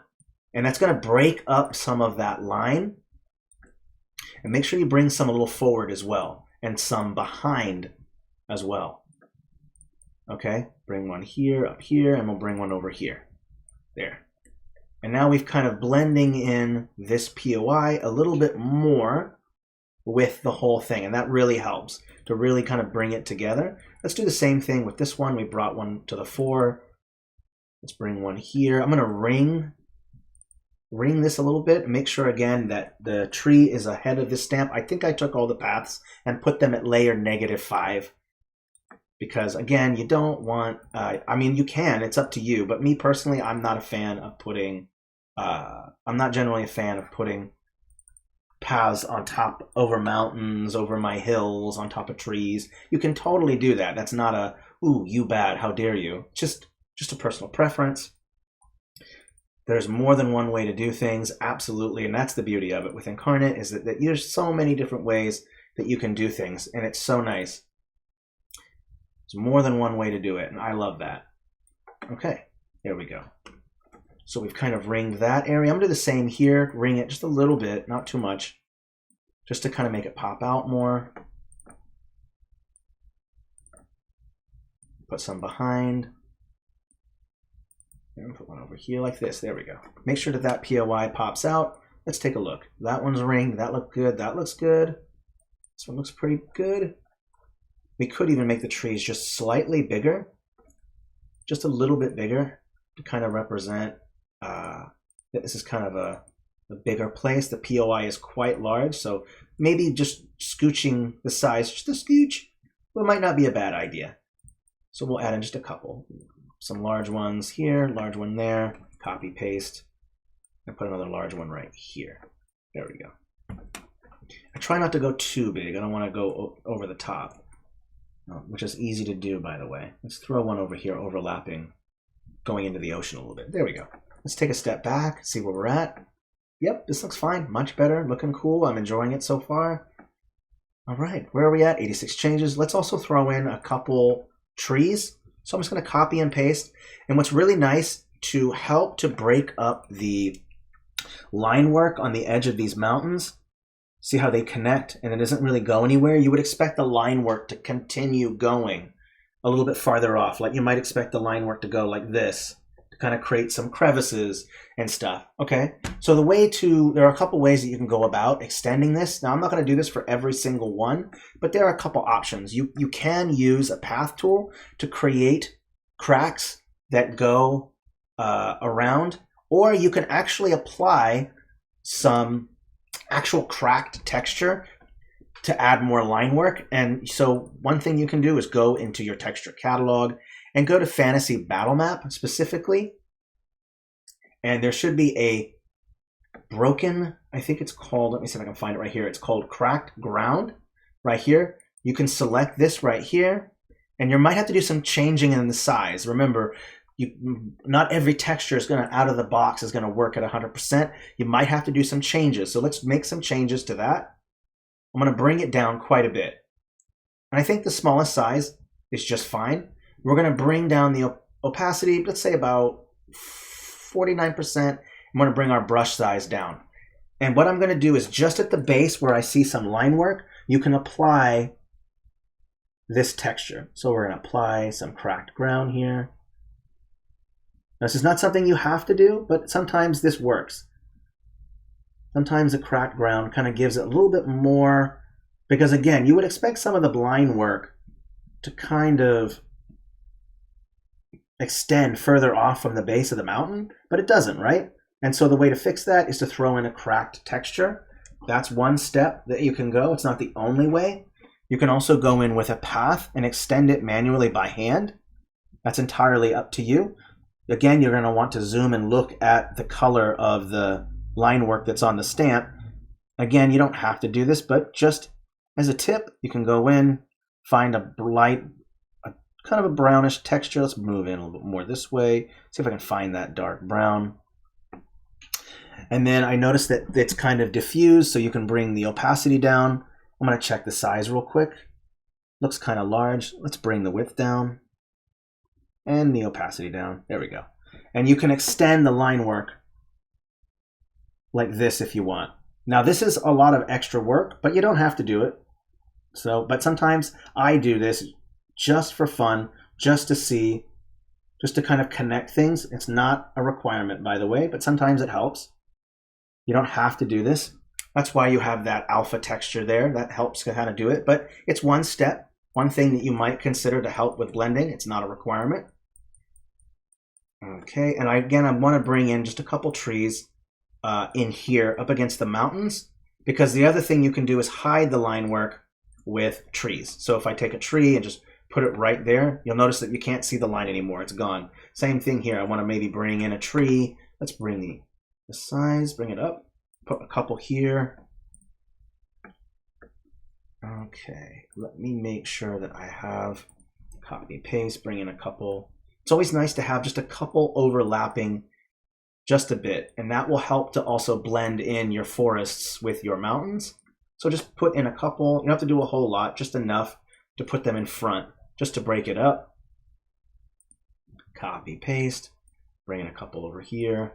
And that's going to break up some of that line. And make sure you bring some a little forward as well, and some behind as well. Okay, bring one here, up here, and we'll bring one over here. There. And now we've kind of blending in this POI a little bit more with the whole thing, and that really helps to really kind of bring it together. Let's do the same thing with this one. We brought one to the fore. Let's bring one here. I'm going to ring this a little bit. Make sure again that the tree is ahead of this stamp. I think I took all the paths and put them at layer -5. Because again, you don't want, I mean, you can, it's up to you. But me personally, I'm not a fan of putting, I'm not generally a fan of putting paths on top, over mountains, over my hills, on top of trees. You can totally do that. That's not a, ooh, you bad, how dare you. Just a personal preference. There's more than one way to do things, absolutely. And that's the beauty of it with Incarnate, is that there's so many different ways that you can do things. And it's so nice. There's more than one way to do it, and I love that. Okay, there we go. So we've kind of ringed that area. I'm going to do the same here, ring it just a little bit, not too much, just to kind of make it pop out more. Put some behind. And put one over here like this. There we go. Make sure that that POI pops out. Let's take a look. That one's ringed. That looked good. That looks good. This one looks pretty good. We could even make the trees just slightly bigger, just a little bit bigger, to kind of represent that this is kind of a bigger place. The POI is quite large, so maybe just scooching the size, just a scooch, well, might not be a bad idea. So we'll add in just a couple. Some large ones here, large one there, copy, paste, and put another large one right here. There we go. I try not to go too big. I don't want to go over the top. Which is easy to do, by the way. Let's throw one over here, overlapping, going into the ocean a little bit. There we go. Let's take a step back, see where we're at. Yep, this looks fine. Much better, looking cool. I'm enjoying it so far. All right, where are we at? 86 changes. Let's also throw in a couple trees. So I'm just going to copy and paste. And what's really nice, to help to break up the line work on the edge of these mountains, see how they connect and it doesn't really go anywhere? You would expect the line work to continue going a little bit farther off. Like you might expect the line work to go like this, to kind of create some crevices and stuff. Okay, so there are a couple ways that you can go about extending this. Now I'm not going to do this for every single one, but there are a couple options. You can use a path tool to create cracks that go around, or you can actually apply some actual cracked texture to add more line work. And so one thing you can do is go into your texture catalog and go to Fantasy Battle Map specifically. And there should be a broken, I think it's called, let me see if I can find it right here. It's called Cracked Ground right here. You can select this right here, and you might have to do some changing in the size. Remember, not every texture is going to, out of the box, is going to work at 100%. You might have to do some changes. So let's make some changes to that. I'm going to bring it down quite a bit. And I think the smallest size is just fine. We're going to bring down the opacity, let's say about 49%. I'm going to bring our brush size down. And what I'm going to do is just at the base where I see some line work, you can apply this texture. So we're going to apply some cracked ground here. Now, this is not something you have to do, but sometimes this works. Sometimes the cracked ground kind of gives it a little bit more, because again, you would expect some of the line work to kind of extend further off from the base of the mountain, but it doesn't, right? And so the way to fix that is to throw in a cracked texture. That's one step that you can go. It's not the only way. You can also go in with a path and extend it manually by hand. That's entirely up to you. Again, you're going to want to zoom and look at the color of the line work that's on the stamp. Again, you don't have to do this, but just as a tip, you can go in, find a light, kind of a brownish texture. Let's move in a little bit more this way. See if I can find that dark brown. And then I noticed that it's kind of diffused, so you can bring the opacity down. I'm going to check the size real quick. Looks kind of large. Let's bring the width down and the opacity down. There we go. And you can extend the line work like this if you want. Now, this is a lot of extra work, but you don't have to do it. So, but sometimes I do this just for fun, just to see, just to kind of connect things. It's not a requirement, by the way, but sometimes it helps. You don't have to do this. That's why you have that alpha texture there. That helps to kind of do it, but it's one step, one thing that you might consider to help with blending. It's not a requirement. Okay, and again, I want to bring in just a couple trees in here up against the mountains, because the other thing you can do is hide the line work with trees. So if I take a tree and just put it right there, you'll notice that you can't see the line anymore. It's gone. Same thing here. I want to maybe bring in a tree. Let's bring the size, bring it up, put a couple here. Okay, let me make sure that I have copy paste, bring in a couple. It's always nice to have just a couple overlapping just a bit, and that will help to also blend in your forests with your mountains. So just put in a couple. You don't have to do a whole lot, just enough to put them in front, just to break it up. Copy paste, bring in a couple over here.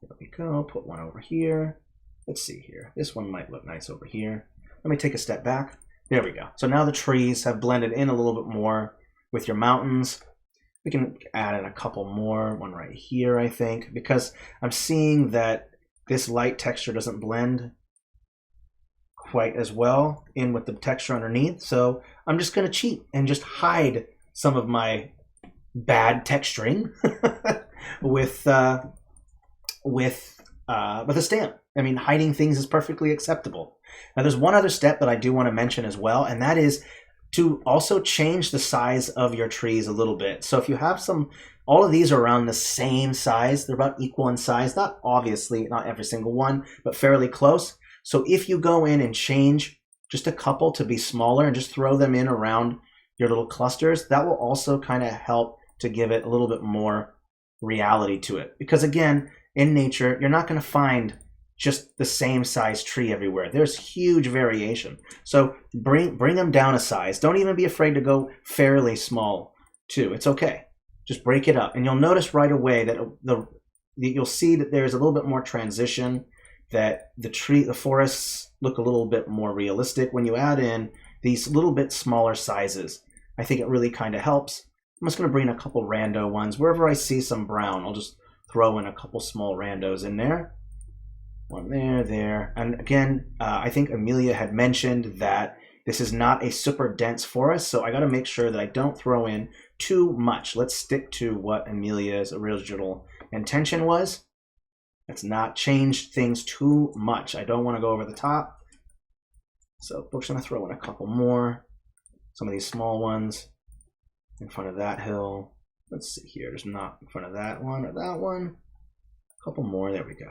There we go, put one over here. Let's see here. This one might look nice over here. Let me take a step back. There we go. So now the trees have blended in a little bit more with your mountains. We can add in a couple more, one right here, I think, because I'm seeing that this light texture doesn't blend quite as well in with the texture underneath. So I'm just going to cheat and just hide some of my bad texturing with a stamp. I mean, hiding things is perfectly acceptable. Now, there's one other step that I do want to mention as well, and that is to also change the size of your trees a little bit. So if you have all of these are around the same size, they're about equal in size, not obviously, not every single one, but fairly close. So if you go in and change just a couple to be smaller and just throw them in around your little clusters, that will also kind of help to give it a little bit more reality to it. Because again, in nature, you're not going to find just the same size tree everywhere. There's huge variation. So bring them down a size. Don't even be afraid to go fairly small too. It's okay. Just break it up. And you'll notice right away that you'll see that there's a little bit more transition, that the forests look a little bit more realistic when you add in these little bit smaller sizes. I think it really kind of helps. I'm just going to bring a couple rando ones. Wherever I see some brown, I'll just throw in a couple small randos in there. One there. And again, I think Amelia had mentioned that this is not a super dense forest, so I got to make sure that I don't throw in too much. Let's stick to what Amelia's original intention was. Let's not change things too much. I don't want to go over the top. So we're just going to throw in a couple more. Some of these small ones in front of that hill. Let's see here. There's not in front of that one or that one. A couple more. There we go.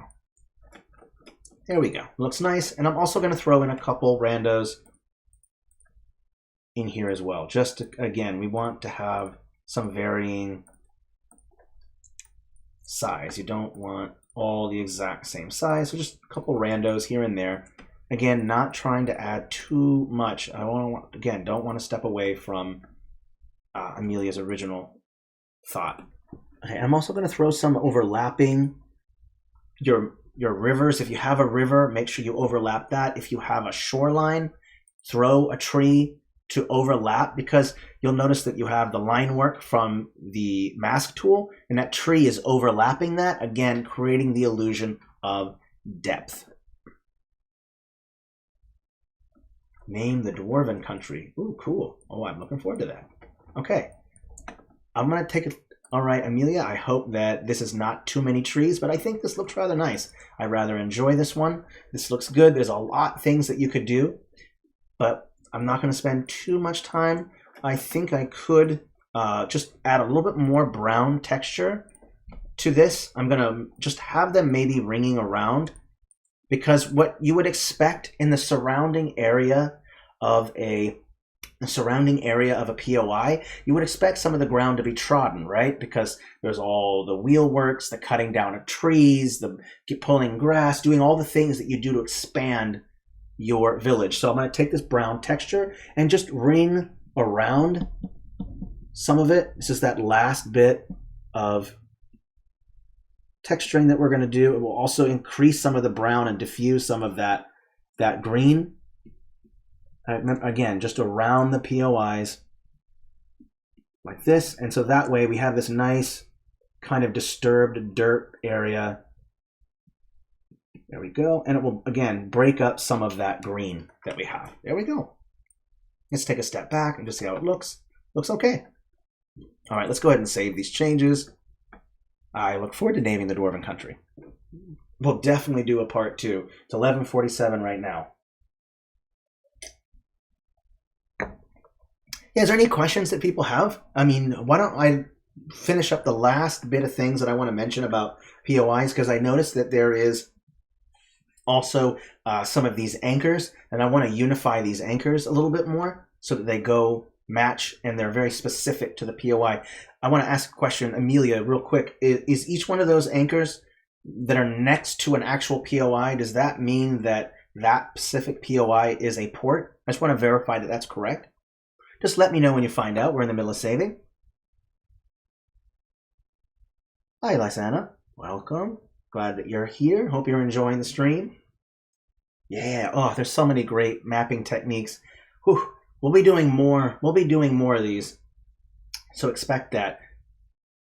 There we go. Looks nice. And I'm also going to throw in a couple randos in here as well. Just to, again, we want to have some varying size. You don't want all the exact same size. So just a couple randos here and there. Again, not trying to add too much. I want to, again, don't want to step away from Amelia's original thought. Okay, I'm also going to throw some overlapping your rivers. If you have a river, make sure you overlap that. If you have a shoreline, throw a tree to overlap, because you'll notice that you have the line work from the mask tool, and that tree is overlapping that, again, creating the illusion of depth. Name the dwarven country. Ooh, cool. Oh, I'm looking forward to that. Okay. I'm going to take it. All right, Amelia, I hope that this is not too many trees, but I think this looks rather nice. I rather enjoy this one. This looks good. There's a lot of things that you could do, but I'm not going to spend too much time. I think I could just add a little bit more brown texture to this. I'm going to just have them maybe ringing around, because what you would expect in the surrounding area of a POI, you would expect some of the ground to be trodden, right? Because there's all the wheel works, the cutting down of trees, the pulling grass, doing all the things that you do to expand your village. So I'm going to take this brown texture and just ring around some of it. This is that last bit of texturing that we're going to do. It will also increase some of the brown and diffuse some of that green. Again, just around the POIs like this. And so that way we have this nice kind of disturbed dirt area. There we go. And it will, again, break up some of that green that we have. There we go. Let's take a step back and just see how it looks. Looks okay. All right, let's go ahead and save these changes. I look forward to naming the dwarven country. We'll definitely do a part 2. It's 11:47 right now. Yeah, is there any questions that people have? I mean, why don't I finish up the last bit of things that I want to mention about POIs, because I noticed that there is also some of these anchors, and I want to unify these anchors a little bit more so that they go match and they're very specific to the POI. I want to ask a question, Amelia, real quick. Is each one of those anchors that are next to an actual POI, does that mean that that specific POI is a port? I just want to verify that that's correct. Just let me know when you find out. We're in the middle of saving. Hi, Lysana. Welcome. Glad that you're here. Hope you're enjoying the stream. Yeah. Oh, there's so many great mapping techniques. Whew. We'll be doing more. We'll be doing more of these. So expect that.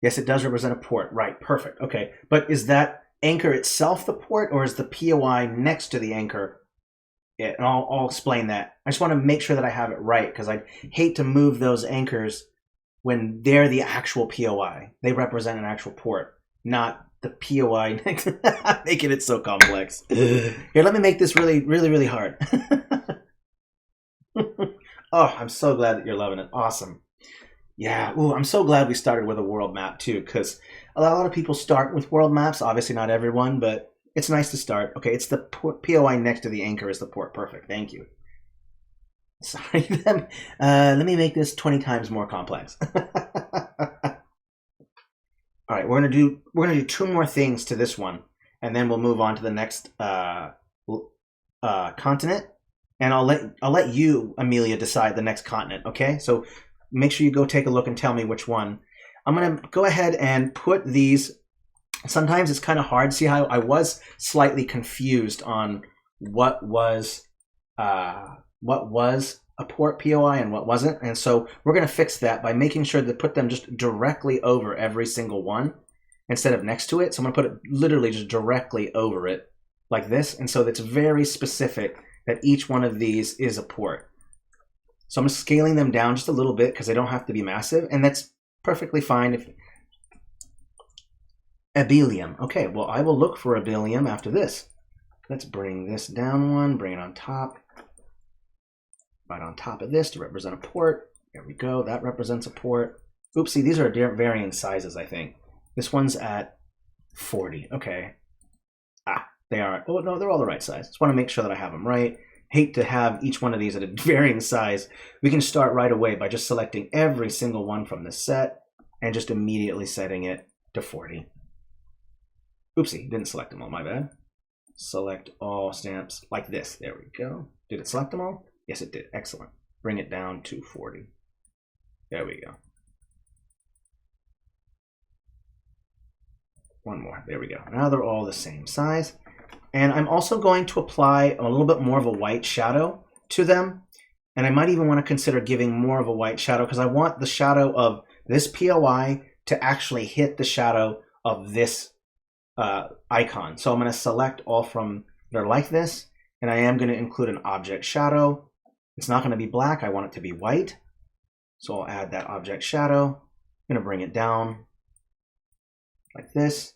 Yes, it does represent a port. Right. Perfect. Okay. But is that anchor itself the port, or is the POI next to the anchor? Yeah, and I'll explain that. I just want to make sure that I have it right, because I hate to move those anchors when they're the actual POI. They represent an actual port, not the POI making it so complex. Here, let me make this really, really, really hard. Oh, I'm so glad that you're loving it. Awesome. Yeah, ooh, I'm so glad we started with a world map too, because a lot of people start with world maps. Obviously not everyone, but it's nice to start. Okay, it's the POI next to the anchor is the port. Perfect, thank you. Sorry, let me make this 20 times more complex. All right, we're gonna do 2 more things to this one, and then we'll move on to the next continent. And I'll let you, Amelia, decide the next continent. Okay, so make sure you go take a look and tell me which one. I'm gonna go ahead and put these. Sometimes it's kind of hard. See how I was slightly confused on what was a port POI and what wasn't. And so we're going to fix that by making sure to put them just directly over every single one instead of next to it. So I'm going to put it literally just directly over it like this. And so that's very specific that each one of these is a port. So I'm scaling them down just a little bit because they don't have to be massive. And that's perfectly fine. Abelium. Okay, well, I will look for abelium after this. Let's bring this down one, bring it on top. Right on top of this to represent a port. There we go, that represents a port. Oopsie, these are varying sizes, I think. This one's at 40, okay. They are, oh no, they're all the right size. Just want to make sure that I have them right. Hate to have each one of these at a varying size. We can start right away by just selecting every single one from this set and just immediately setting it to 40. Oopsie, didn't select them all, my bad. Select all stamps like this. There we go. Did it select them all? Yes, it did. Excellent. Bring it down to 40. There we go. One more. There we go. Now they're all the same size. And I'm also going to apply a little bit more of a white shadow to them. And I might even want to consider giving more of a white shadow because I want the shadow of this POI to actually hit the shadow of this icon. So I'm going to select all from that are like this, and I am going to include an object shadow. It's not going to be black. I want it to be white. So I'll add that object shadow. I'm going to bring it down like this.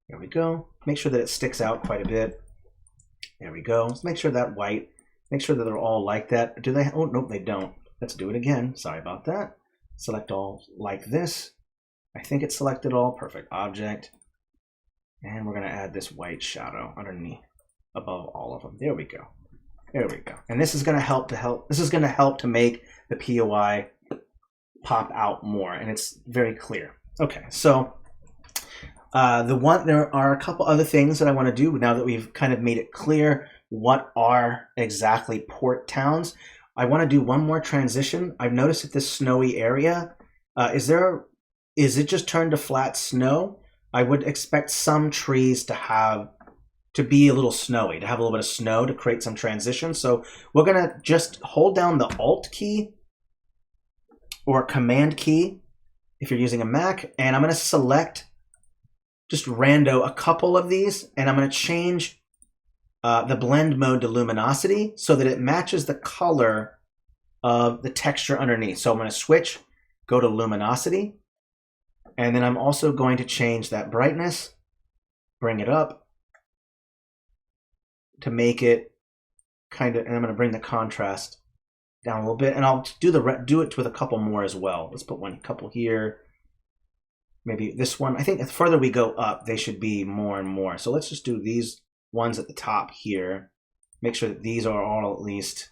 There we go. Make sure that it sticks out quite a bit. There we go. Let's make sure that white, make sure that they're all like that. Do they? Oh, nope, they don't. Let's do it again. Sorry about that. Select all like this. I think it's selected all. Perfect. Object. And we're going to add this white shadow underneath, above all of them. There we go. There we go. And this is going to help to make the POI pop out more, and it's very clear. Okay, so there are a couple other things that I want to do now that we've kind of made it clear what are exactly port towns. I want to do one more transition. I've noticed that this snowy area, is it just turned to flat snow? I would expect some trees to be a little snowy, to have a little bit of snow to create some transition. So we're going to just hold down the Alt key or Command key if you're using a Mac, and I'm going to select just rando a couple of these, and I'm going to change the blend mode to luminosity so that it matches the color of the texture underneath. So I'm going to switch, go to luminosity, and then I'm also going to change that brightness, bring it up to make it kind of, and I'm going to bring the contrast down a little bit, and I'll do it with a couple more as well. Let's put one couple here. Maybe this one. I think the further we go up, they should be more and more. So let's just do these ones at the top here. Make sure that these are all at least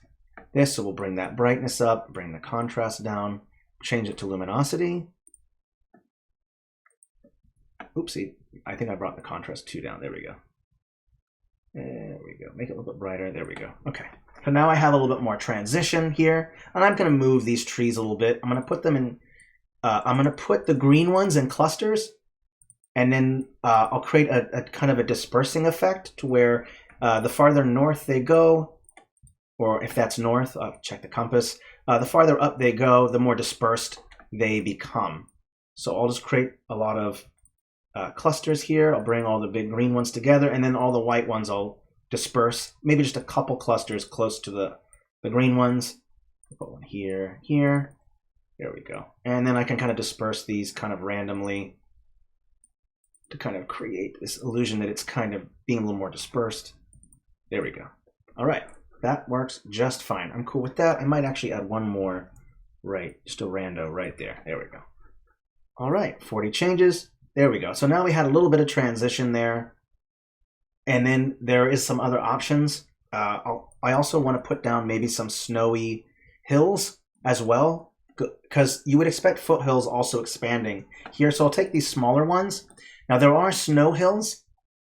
this. So we'll bring that brightness up, bring the contrast down, change it to luminosity. Oopsie, I think I brought the contrast 2 down. There we go. There we go. Make it a little bit brighter. There we go. Okay. So now I have a little bit more transition here, and I'm going to move these trees a little bit. I'm going to put them in. I'm going to put the green ones in clusters, and then I'll create a kind of a dispersing effect to where the farther north they go, or if that's north, check the compass. The farther up they go, the more dispersed they become. So I'll just create a lot of clusters here. I'll bring all the big green ones together, and then all the white ones I'll disperse. Maybe just a couple clusters close to the green ones. Put one here, here. There we go. And then I can kind of disperse these kind of randomly to kind of create this illusion that it's kind of being a little more dispersed. There we go. All right, that works just fine. I'm cool with that. I might actually add one more, right, just a rando right there. There we go. All right, 40 changes. There we go. So now we had a little bit of transition there. And then there is some other options. I also want to put down maybe some snowy hills as well, because you would expect foothills also expanding here. So I'll take these smaller ones. Now there are snow hills,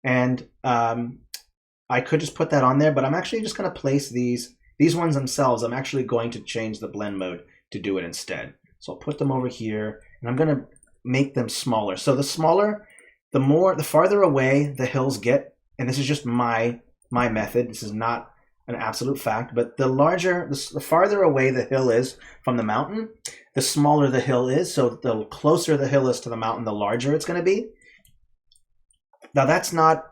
and I could just put that on there, but I'm actually just going to place these ones themselves. I'm actually going to change the blend mode to do it instead. So I'll put them over here, and I'm going to make them smaller. So the smaller, the farther away the hills get, and this is just my method. This is not an absolute fact, but the farther away the hill is from the mountain, the smaller the hill is. So the closer the hill is to the mountain, the larger it's going to be. Now that's not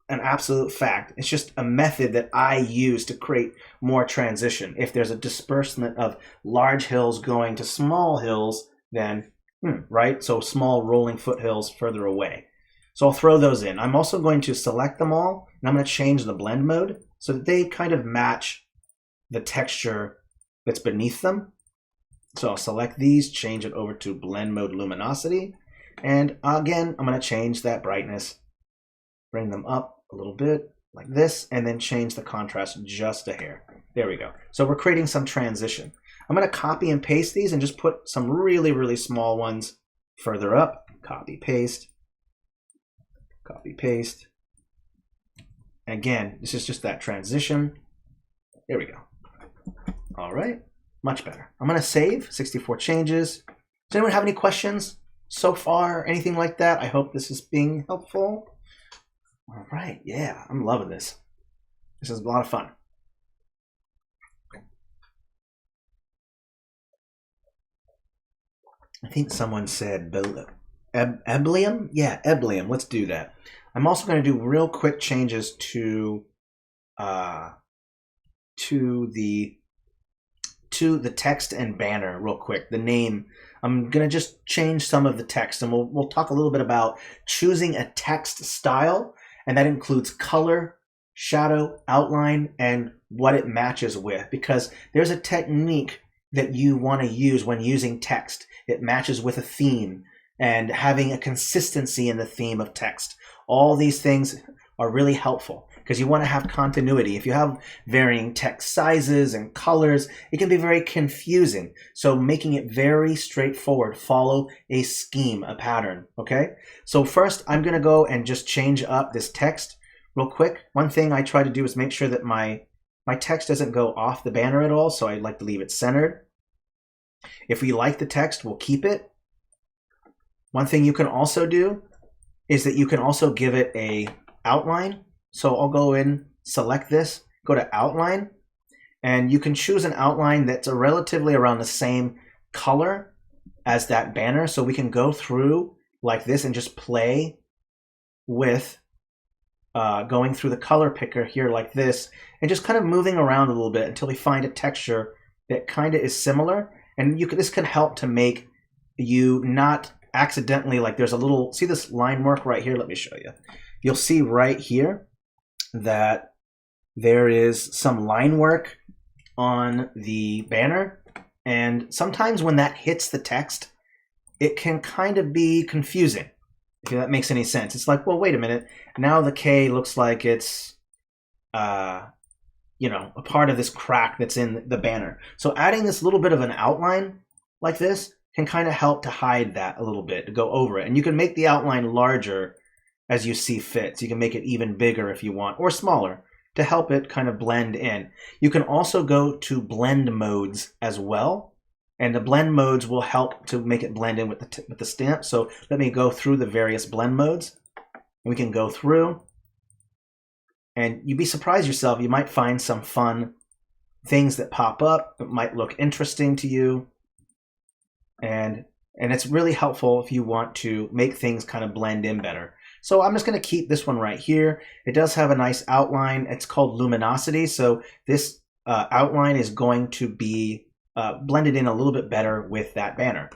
an absolute fact. It's just a method that I use to create more transition. If there's a disbursement of large hills going to small hills, then right, so small rolling foothills further away. So I'll throw those in. I'm also going to select them all, and I'm going to change the blend mode so that they kind of match the texture that's beneath them. So I'll select these, change it over to blend mode luminosity. And again, I'm going to change that brightness, bring them up a little bit like this, and then change the contrast just a hair. There we go. So we're creating some transition. I'm going to copy and paste these and just put some really, really small ones further up. Copy, paste. Copy, paste. Again, this is just that transition. There we go. All right, much better. I'm going to save 64 changes. Does anyone have any questions so far? Anything like that? I hope this is being helpful. All right, yeah, I'm loving this. This is a lot of fun. I think someone said Eblium? Yeah, Eblium. Let's do that. I'm also going to do real quick changes to the text and banner real quick. The name. I'm going to just change some of the text, and we'll talk a little bit about choosing a text style, and that includes color, shadow, outline, and what it matches with, because there's a technique that you want to use when using text. It matches with a theme and having a consistency in the theme of text. All these things are really helpful because you want to have continuity. If you have varying text sizes and colors, it can be very confusing. So making it very straightforward, follow a scheme, a pattern, okay? So first, I'm going to go and just change up this text real quick. One thing I try to do is make sure that my text doesn't go off the banner at all, so I like to leave it centered. If we like the text, we'll keep it. One thing you can also do is that you can also give it a outline. So I'll go in, select this, go to outline, and you can choose an outline that's relatively around the same color as that banner. So we can go through like this and just play with going through the color picker here like this, and just kind of moving around a little bit until we find a texture that kind of is similar. And this can help to make you not accidentally, like there's a little, see this line work right here? Let me show you. You'll see right here that there is some line work on the banner. And sometimes when that hits the text, it can kind of be confusing, if that makes any sense. It's like, well, wait a minute. Now the K looks like it's, a part of this crack that's in the banner. So adding this little bit of an outline like this can kind of help to hide that a little bit, to go over it. And you can make the outline larger as you see fit. So you can make it even bigger if you want, or smaller, to help it kind of blend in. You can also go to blend modes as well. And the blend modes will help to make it blend in with the stamp. So let me go through the various blend modes. We can go through. And you'd be surprised yourself. You might find some fun things that pop up that might look interesting to you. And it's really helpful if you want to make things kind of blend in better. So I'm just going to keep this one right here. It does have a nice outline. It's called luminosity. So this outline is going to be blended in a little bit better with that banner.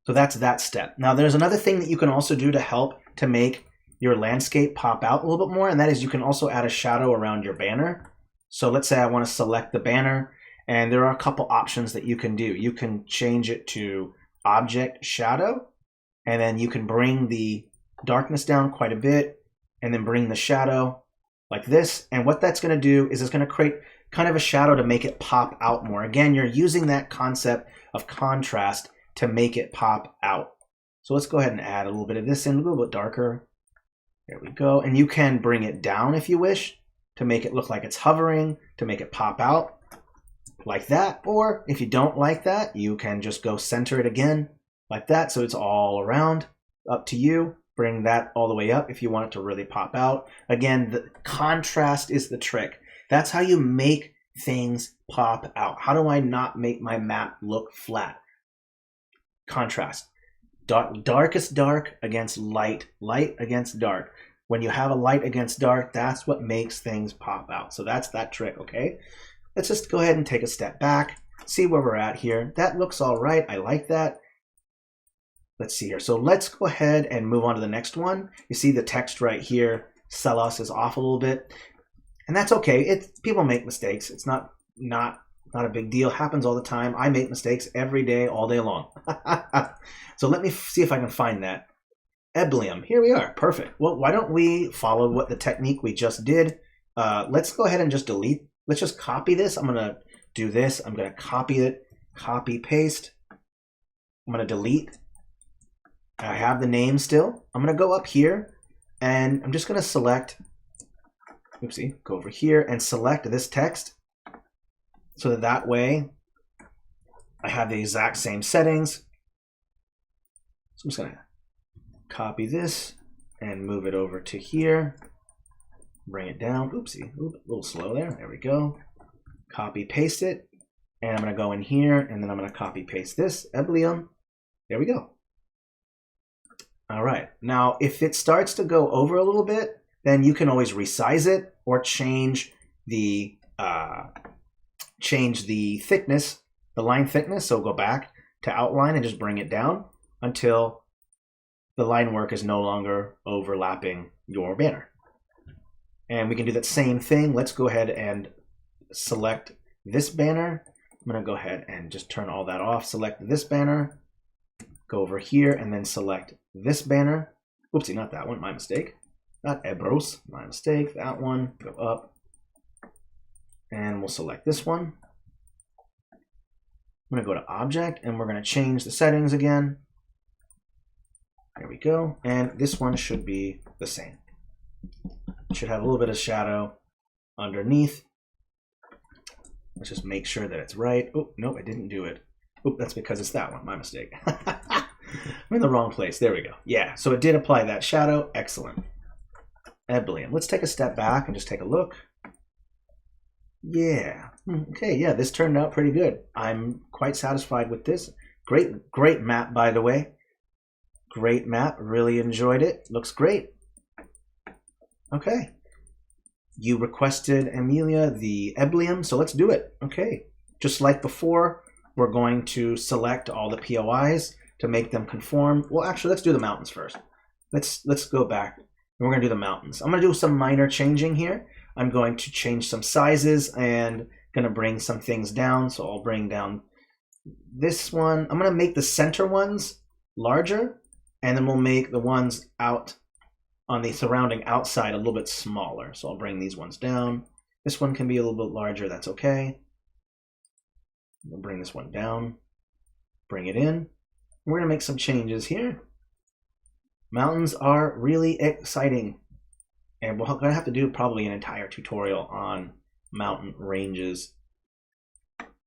So that's that step. Now there's another thing that you can also do to help to make your landscape pop out a little bit more, and that is you can also add a shadow around your banner. So let's say I want to select the banner, and there are a couple options that you can do. You can change it to object shadow, and then you can bring the darkness down quite a bit, and then bring the shadow like this. And what that's going to do is it's going to create kind of a shadow to make it pop out more. Again, you're using that concept of contrast to make it pop out. So let's go ahead and add a little bit of this in, a little bit darker. There we go. And you can bring it down if you wish to make it look like it's hovering, to make it pop out like that. Or if you don't like that, you can just go center it again like that. So it's all around, up to you. Bring that all the way up if you want it to really pop out. Again, the contrast is the trick. That's how you make things pop out. How do I not make my map look flat? Contrast. Darkest dark against light, light against dark. When you have a light against dark, that's what makes things pop out. So that's that trick, okay? Let's just go ahead and take a step back, see where we're at here. That looks all right. I like that. let's see here. So let's go ahead and move on to the next one. You see the text right here, sell us, is off a little bit. And that's okay. People make mistakes. It's not a big deal. Happens all the time. I make mistakes every day, all day long. So let me see if I can find that. Eblium. Here we are. Perfect. Well, why don't we follow what the technique we just did? Let's go ahead and just delete. Let's just copy this. I'm going to do this. I'm going to copy it. Copy, paste. I'm going to delete. I have the name still. I'm going to go up here and I'm just going to select, oopsie, go over here and select this text so that way I have the exact same settings. So I'm just going to copy this and move it over to here. Bring it down. Oopsie, a little slow there. There we go. Copy, paste it. And I'm going to go in here and then I'm going to copy, paste this. Eblium. There we go. All right. Now, if it starts to go over a little bit, then you can always resize it or change the thickness, the line thickness. So go back to outline and just bring it down until the line work is no longer overlapping your banner. And we can do that same thing. Let's go ahead and select this banner. I'm going to go ahead and just turn all that off. Select this banner. Go over here and then select this banner. Oopsie, not that one. My mistake. Not Ebros. My mistake. That one. Go up. And we'll select this one. I'm going to go to Object and we're going to change the settings again. There we go. And this one should be the same. It should have a little bit of shadow underneath. Let's just make sure that it's right. Oh, nope, I didn't do it. Oh, that's because it's that one. My mistake. I'm in the wrong place. There we go. Yeah, so it did apply that shadow. Excellent. Eblium. Let's take a step back and just take a look. Yeah. Okay, yeah, this turned out pretty good. I'm quite satisfied with this. Great map, by the way. Great map. Really enjoyed it. Looks great. Okay. You requested, Amelia, the Eblium, so let's do it. Okay. Just like before, we're going to select all the POIs to make them conform. Well, actually, let's do the mountains first. Let's go back. And we're going to do the mountains. I'm going to do some minor changing here. I'm going to change some sizes and going to bring some things down. So I'll bring down this one. I'm going to make the center ones larger, and then we'll make the ones out on the surrounding outside a little bit smaller. So I'll bring these ones down. This one can be a little bit larger. That's okay. We'll bring this one down, bring it in. We're going to make some changes here. Mountains are really exciting. And we're going to have to do probably an entire tutorial on mountain ranges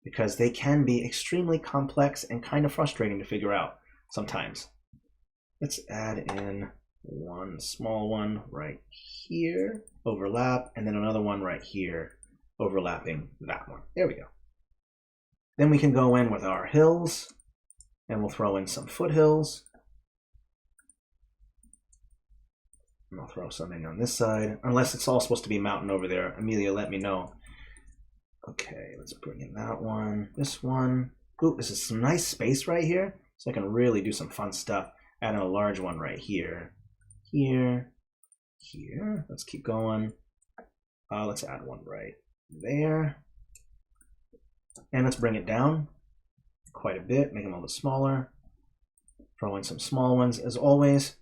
because they can be extremely complex and kind of frustrating to figure out sometimes. Let's add in one small one right here, overlap, and then another one right here, overlapping that one. There we go. Then we can go in with our hills, and we'll throw in some foothills. And I'll throw something on this side, unless it's all supposed to be mountain over there. Amelia, let me know. Okay, let's bring in that one, this one. Ooh, this is some nice space right here, so I can really do some fun stuff. Add in a large one right here. Here. Let's keep going. Let's add one right there. And let's bring it down quite a bit, make them a little bit smaller. Throw in some small ones as always.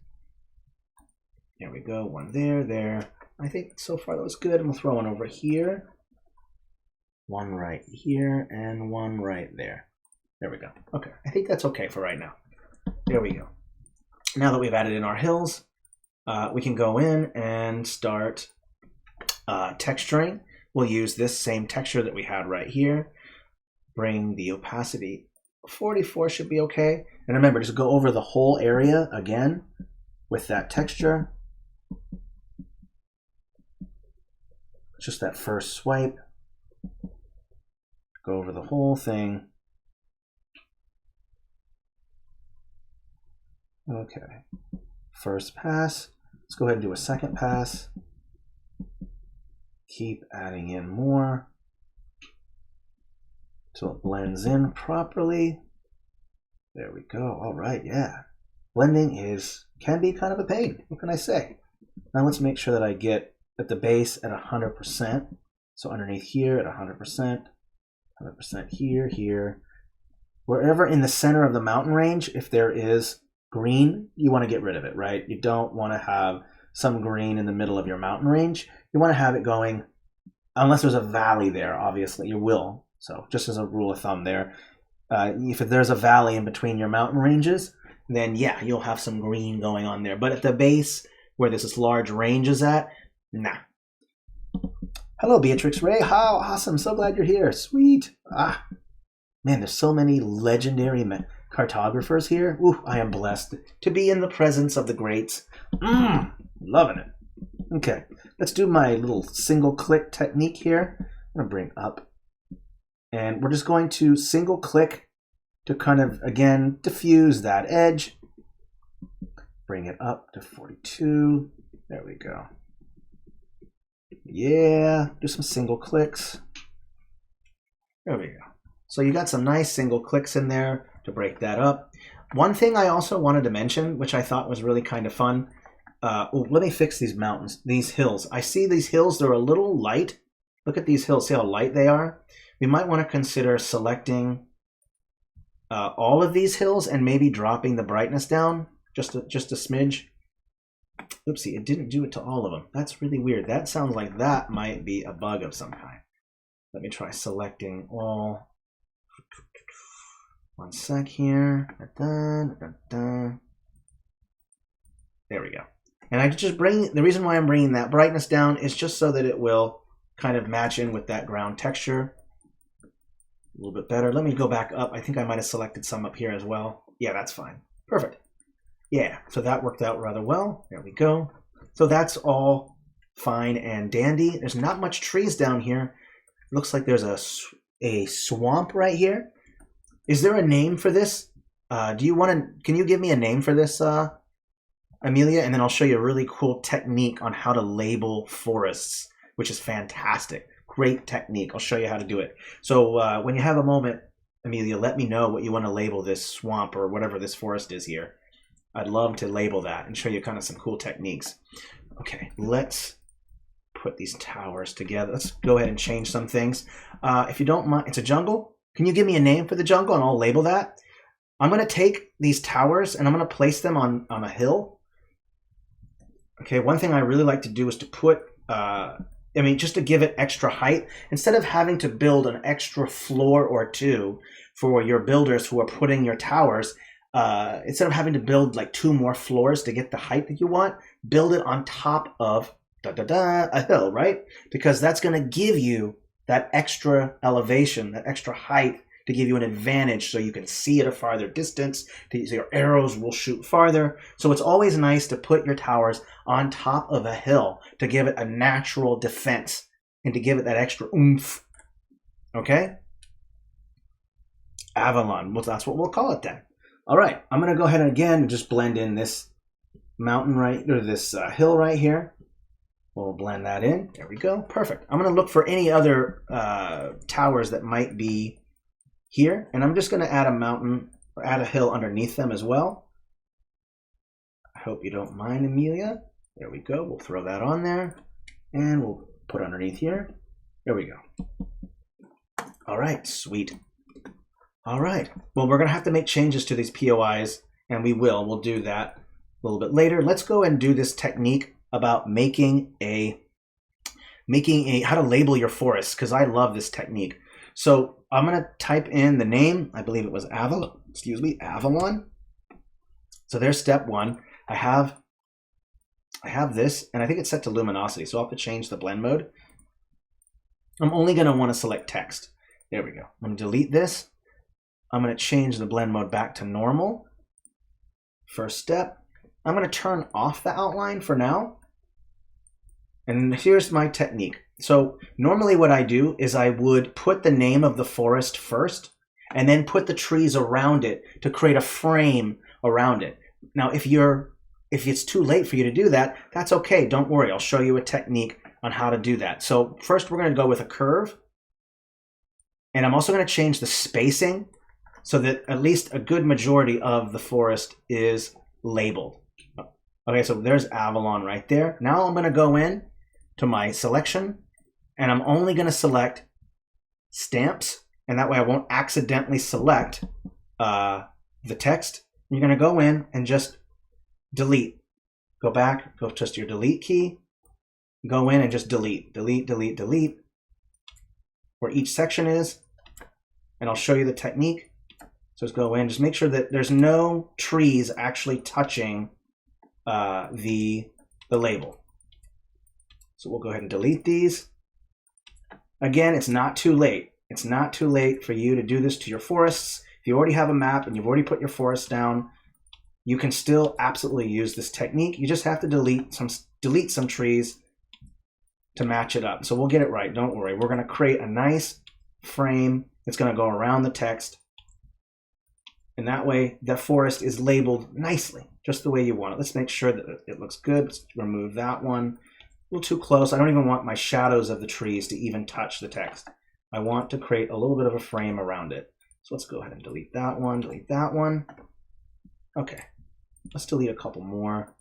There we go, one there. I think so far that was good. And we'll throw one over here. One right here and one right there. There we go. Okay, I think that's okay for right now. There we go. Now that we've added in our hills, we can go in and start texturing. We'll use this same texture that we had right here. Bring the opacity 44 should be okay. And remember, just go over the whole area again with that texture. Just that first swipe. Go over the whole thing. Okay. First pass. Let's go ahead and do a second pass. Keep adding in more so it blends in properly. There we go. All right, yeah. blending can be kind of a pain. What can I say? Now let's make sure that I get at the base at 100%. So underneath here at 100%, 100% here, here. Wherever in the center of the mountain range, if there is green, you want to get rid of it, right? You don't want to have some green in the middle of your mountain range. You want to have it going, unless there's a valley there, obviously, you will. So just as a rule of thumb there, if there's a valley in between your mountain ranges, then yeah, you'll have some green going on there. But at the base, where this large range is at, nah. Hello, Beatrix Ray. How awesome. So glad you're here. Sweet. Ah, man, there's so many legendary cartographers here. Ooh, I am blessed to be in the presence of the greats. Loving it. Okay, let's do my little single click technique here. I'm going to bring up. And we're just going to single click to kind of, again, diffuse that edge. Bring it up to 42. There we go. Yeah, do some single clicks. There we go. So you got some nice single clicks in there to break that up. One thing I also wanted to mention, which I thought was really kind of fun. Let me fix these mountains, these hills. I see these hills, they're a little light. Look at these hills, see how light they are? We might want to consider selecting all of these hills and maybe dropping the brightness down just a smidge. Oopsie, it didn't do it to all of them. That's really weird. That sounds like that might be a bug of some kind. Let me try selecting all. One sec here. There we go. And I just the reason why I'm bringing that brightness down is just so that it will kind of match in with that ground texture a little bit better. Let me go back up. I think I might have selected some up here as well. Yeah, that's fine. Perfect. Yeah, so that worked out rather well. There we go. So that's all fine and dandy. There's not much trees down here. Looks like there's a swamp right here. Is there a name for this? Can you give me a name for this, Amelia? And then I'll show you a really cool technique on how to label forests, which is fantastic. Great technique. I'll show you how to do it. So when you have a moment, Amelia, let me know what you want to label this swamp or whatever this forest is here. I'd love to label that and show you kind of some cool techniques. Okay, let's put these towers together. Let's go ahead and change some things. If you don't mind, it's a jungle. Can you give me a name for the jungle and I'll label that? I'm going to take these towers and I'm going to place them on a hill. Okay, one thing I really like to do is to put, just to give it extra height. Instead of having to build an extra floor or two for your builders who are putting your towers, instead of having to build like 2 more floors to get the height that you want, build it on top of a hill, right? Because that's going to give you that extra elevation, that extra height to give you an advantage so you can see at a farther distance, so your arrows will shoot farther. So it's always nice to put your towers on top of a hill to give it a natural defense and to give it that extra oomph. Okay? Avalon, well, that's what we'll call it then. All right, I'm going to go ahead and again just blend in this mountain this hill right here. We'll blend that in. There we go. Perfect. I'm going to look for any other towers that might be here, and I'm just going to add a mountain or add a hill underneath them as well. I hope you don't mind, Amelia. There we go. We'll throw that on there, and we'll put underneath here. There we go. All right, sweet. All right. Well, we're going to have to make changes to these POIs, and we will. We'll do that a little bit later. Let's go and do this technique about making a how to label your forest, because I love this technique. So I'm going to type in the name. I believe it was Avalon. Excuse me, Avalon. So there's step 1. I have this, and I think it's set to luminosity, so I'll have to change the blend mode. I'm only going to want to select text. There we go. I'm going to delete this. I'm going to change the blend mode back to normal. First step. I'm going to turn off the outline for now. And here's my technique. So normally what I do is I would put the name of the forest first and then put the trees around it to create a frame around it. Now, if it's too late for you to do that, that's okay. Don't worry. I'll show you a technique on how to do that. So first we're going to go with a curve. And I'm also going to change the spacing so that at least a good majority of the forest is labeled. Okay, so there's Avalon right there. Now I'm going to go in to my selection, and I'm only going to select stamps, and that way I won't accidentally select the text. You're going to go in and just delete. Go back, go to your delete key, go in and just delete, delete, delete, delete, where each section is, and I'll show you the technique. So just go in, just make sure that there's no trees actually touching the label. So we'll go ahead and delete these. Again, it's not too late. It's not too late for you to do this to your forests. If you already have a map and you've already put your forest down, you can still absolutely use this technique. You just have to delete some trees to match it up. So we'll get it right, don't worry. We're gonna create a nice frame that's gonna go around the text. And that way, the forest is labeled nicely, just the way you want it. Let's make sure that it looks good. Let's remove that one. A little too close. I don't even want my shadows of the trees to even touch the text. I want to create a little bit of a frame around it. So let's go ahead and delete that one, delete that one. Okay, let's delete a couple more.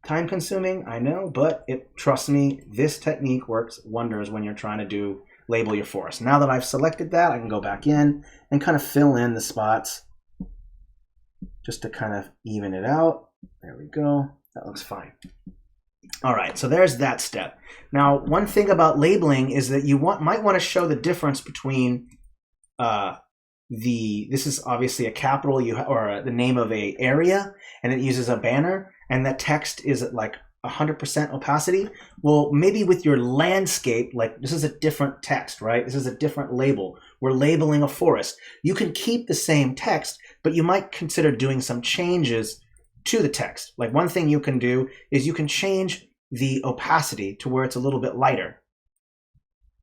Time consuming, I know, but trust me, this technique works wonders when you're trying to label your forest. Now that I've selected that, I can go back in and kind of fill in the spots just to kind of even it out. There we go. That looks fine. All right, so there's that step. Now, one thing about labeling is that you might want to show the difference between this is obviously a capital or the name of a area, and it uses a banner, and that text is at like 100% opacity. Well, maybe with your landscape, like this is a different text, right? This is a different label. We're labeling a forest. You can keep the same text, but you might consider doing some changes to the text. Like one thing you can do is you can change the opacity to where it's a little bit lighter,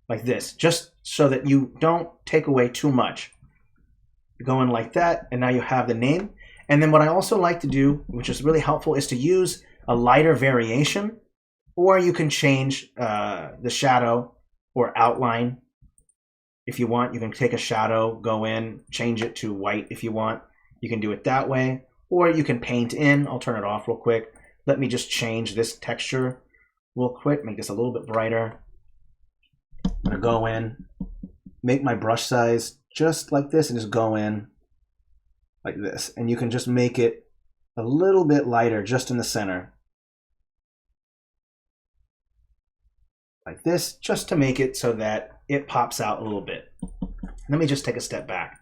like this, just so that you don't take away too much. Going like that, and now you have the name. And then what I also like to do, which is really helpful, is to use a lighter variation, or you can change the shadow or outline if you want. You can take a shadow, go in, change it to white if you want. You can do it that way, or you can paint in. I'll turn it off real quick. Let me just change this texture real quick, make this a little bit brighter. I'm gonna go in, make my brush size just like this, and just go in like this. And you can just make it a little bit lighter just in the center. Like this, just to make it so that it pops out a little bit. Let me just take a step back.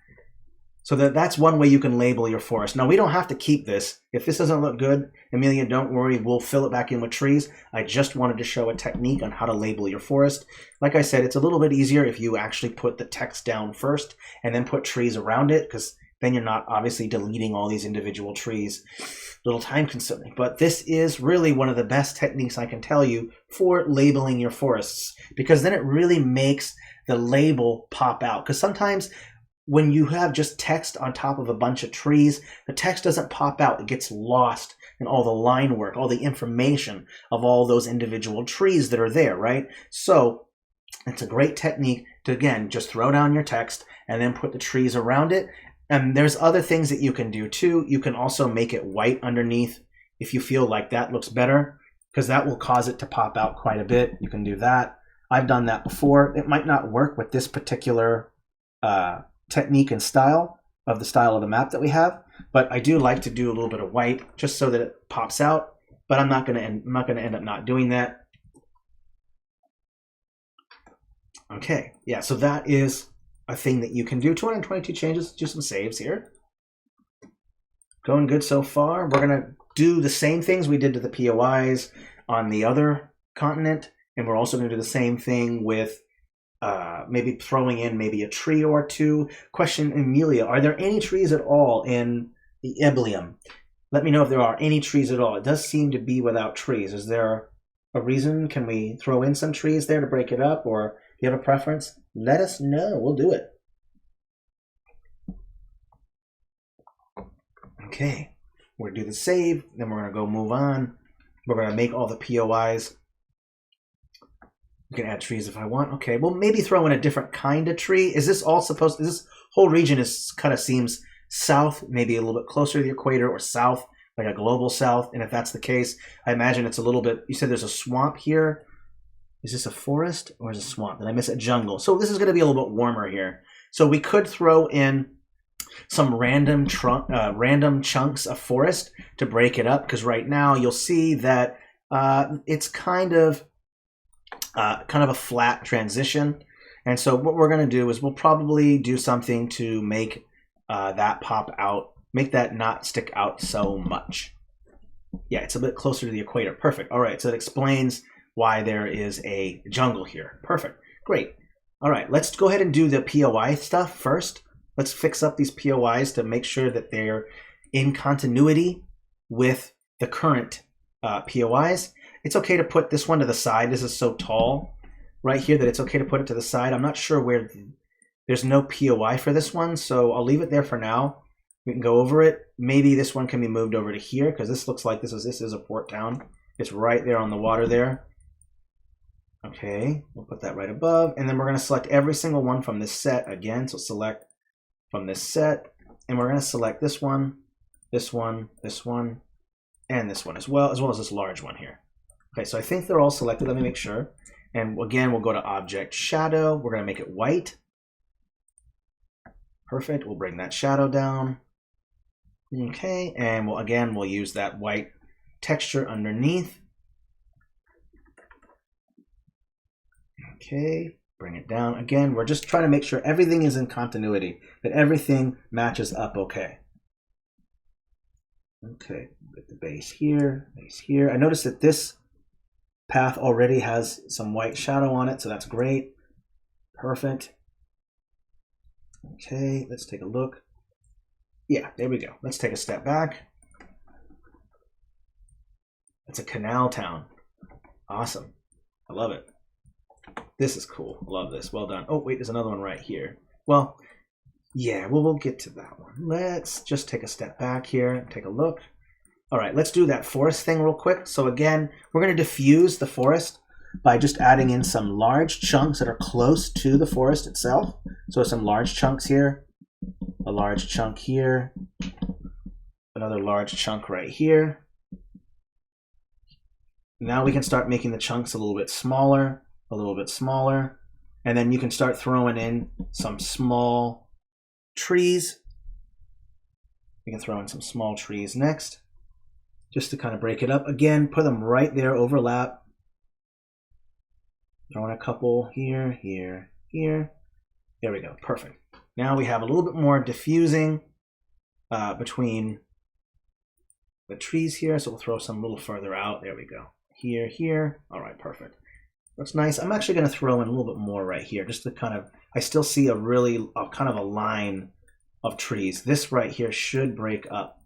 So that's one way you can label your forest. Now, we don't have to keep this. If this doesn't look good, Amelia, don't worry, we'll fill it back in with trees. I just wanted to show a technique on how to label your forest. Like I said, it's a little bit easier if you actually put the text down first and then put trees around it, because then you're not obviously deleting all these individual trees. A little time consuming. But this is really one of the best techniques I can tell you for labeling your forests, because then it really makes the label pop out. Because sometimes when you have just text on top of a bunch of trees, the text doesn't pop out. It gets lost in all the line work, all the information of all those individual trees that are there, right? So it's a great technique to, again, just throw down your text and then put the trees around it. And there's other things that you can do too. You can also make it white underneath if you feel like that looks better, because that will cause it to pop out quite a bit. You can do that. I've done that before. It might not work with this particular technique and style of the map that we have, but I do like to do a little bit of white just so that it pops out. But I'm not going to end up not doing that. Okay, yeah, so that is a thing that you can do. 222 changes, do some saves here. Going good so far. We're going to do the same things we did to the POIs on the other continent, and we're also going to do the same thing with maybe throwing in maybe a tree or two. Question, Amelia, are there any trees at all in the Eblium? Let me know if there are any trees at all. It does seem to be without trees. Is there a reason? Can we throw in some trees there to break it up, or do you have a preference? Let us know. We'll do it. Okay, we're going to do the save, then we're going to go move on. We're going to make all the POIs. You can add trees if I want. Okay, well, maybe throw in a different kind of tree. Is this all supposed, this whole region is kind of seems south, maybe a little bit closer to the equator, or south, like a global south. And if that's the case, I imagine it's a little bit, you said there's a swamp here. Is this a forest or is it a swamp? Did I miss a jungle? So this is going to be a little bit warmer here. So we could throw in some random chunks of forest to break it up, because right now you'll see that it's kind of a flat transition. And so what we're going to do is we'll probably do something to make that pop out, make that not stick out so much. Yeah, it's a bit closer to the equator. Perfect. All right, so it explains why there is a jungle here. Perfect. Great. All right, let's go ahead and do the POI stuff first. Let's fix up these POIs to make sure that they're in continuity with the current POIs. It's okay to put this one to the side. This is so tall right here that it's okay to put it to the side. I'm not sure where, there's no POI for this one, so I'll leave it there for now. We can go over it. Maybe this one can be moved over to here, because this looks like this is a port town. It's right there on the water there. Okay, we'll put that right above, and then we're going to select every single one from this set again. So select from this set, and we're going to select this one, this one, this one, and this one as well as this large one here. Okay, so I think they're all selected. Let me make sure. And again, we'll go to Object Shadow. We're going to make it white. Perfect. We'll bring that shadow down. Okay, and we'll use that white texture underneath. Okay, bring it down. Again, we're just trying to make sure everything is in continuity, that everything matches up okay. Okay, get the base here, base here. I noticed that this path already has some white shadow on it, so that's great. Perfect. Okay, let's take a look. Yeah, there we go. Let's take a step back. It's a canal town. Awesome. I love it. This is cool. Love this. Well done. Oh, wait, there's another one right here. Well, yeah, we'll get to that one. Let's just take a step back here and take a look. All right, let's do that forest thing real quick. So again, we're going to diffuse the forest by just adding in some large chunks that are close to the forest itself. So some large chunks here, a large chunk here, another large chunk right here. Now we can start making the chunks a little bit smaller, and then you can start throwing in some small trees. We can throw in some small trees next, just to kind of break it up. Again, put them right there, overlap. Throw in a couple here, here, here. There we go, perfect. Now we have a little bit more diffusing between the trees here, so we'll throw some a little further out. There we go. Here, here. All right, perfect. Looks nice. I'm actually going to throw in a little bit more right here, just to kind of, I still see a kind of a line of trees. This right here should break up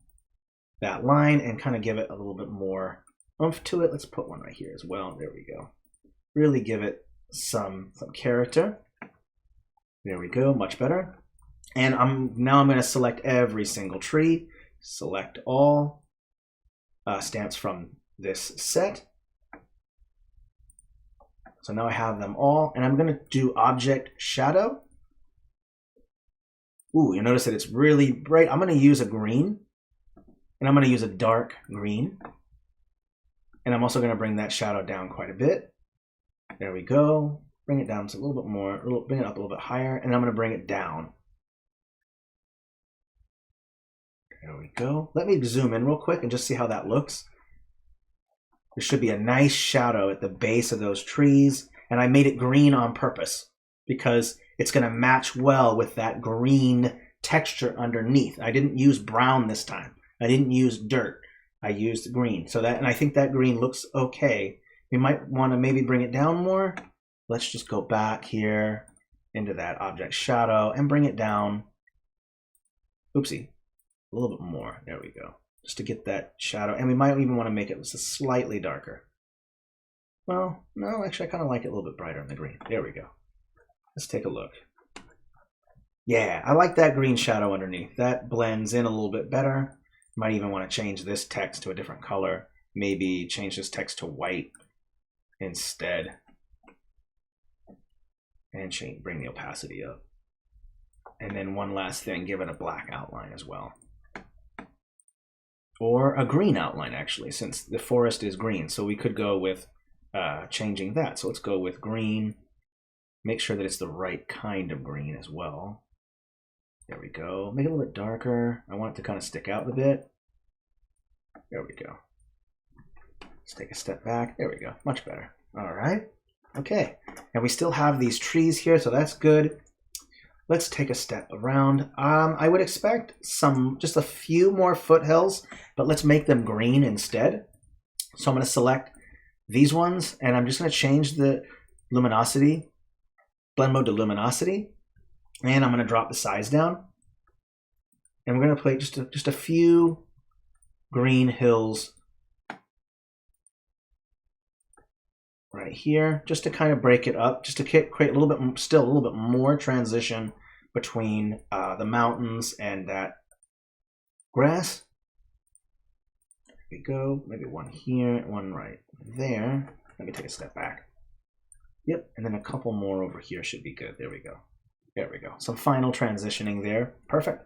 that line and kind of give it a little bit more oomph to it. Let's put one right here as well. There we go. Really give it some character. There we go, much better. And now I'm going to select every single tree. Select all stamps from this set. So now I have them all, and I'm going to do Object Shadow. Ooh, you notice that it's really bright. I'm going to use a green, and I'm going to use a dark green. And I'm also going to bring that shadow down quite a bit. There we go. Bring it down just a little bit more, bring it up a little bit higher, and I'm going to bring it down. There we go. Let me zoom in real quick and just see how that looks. There should be a nice shadow at the base of those trees, and I made it green on purpose because it's going to match well with that green texture underneath. I didn't use brown this time. I didn't use dirt. I used green. So that, and I think that green looks okay. We might want to maybe bring it down more. Let's just go back here into that Object Shadow and bring it down. Oopsie, a little bit more. There we go. Just to get that shadow, and we might even want to make it just slightly darker. Well, no, actually I kind of like it a little bit brighter in the green. There we go. Let's take a look. Yeah, I like that green shadow underneath. That blends in a little bit better. Might even want to change this text to a different color. Maybe change this text to white instead. And bring the opacity up. And then one last thing, give it a black outline as well. Or a green outline, actually, since the forest is green. So we could go with changing that. So let's go with green. Make sure that it's the right kind of green as well. There we go. Make it a little bit darker. I want it to kind of stick out a bit. There we go. Let's take a step back. There we go. Much better. All right. Okay. And we still have these trees here, so that's good. Let's take a step around. I would expect just a few more foothills, but let's make them green instead. So I'm going to select these ones, and I'm just going to change the luminosity, blend mode to luminosity, and I'm going to drop the size down. And we're going to play just a few green hills right here, just to kind of break it up, just to create a little bit more transition between the mountains and that grass. There we go. Maybe one here, one right there. Let me take a step back. Yep, and then a couple more over here should be good. There we go. There we go. Some final transitioning there. Perfect.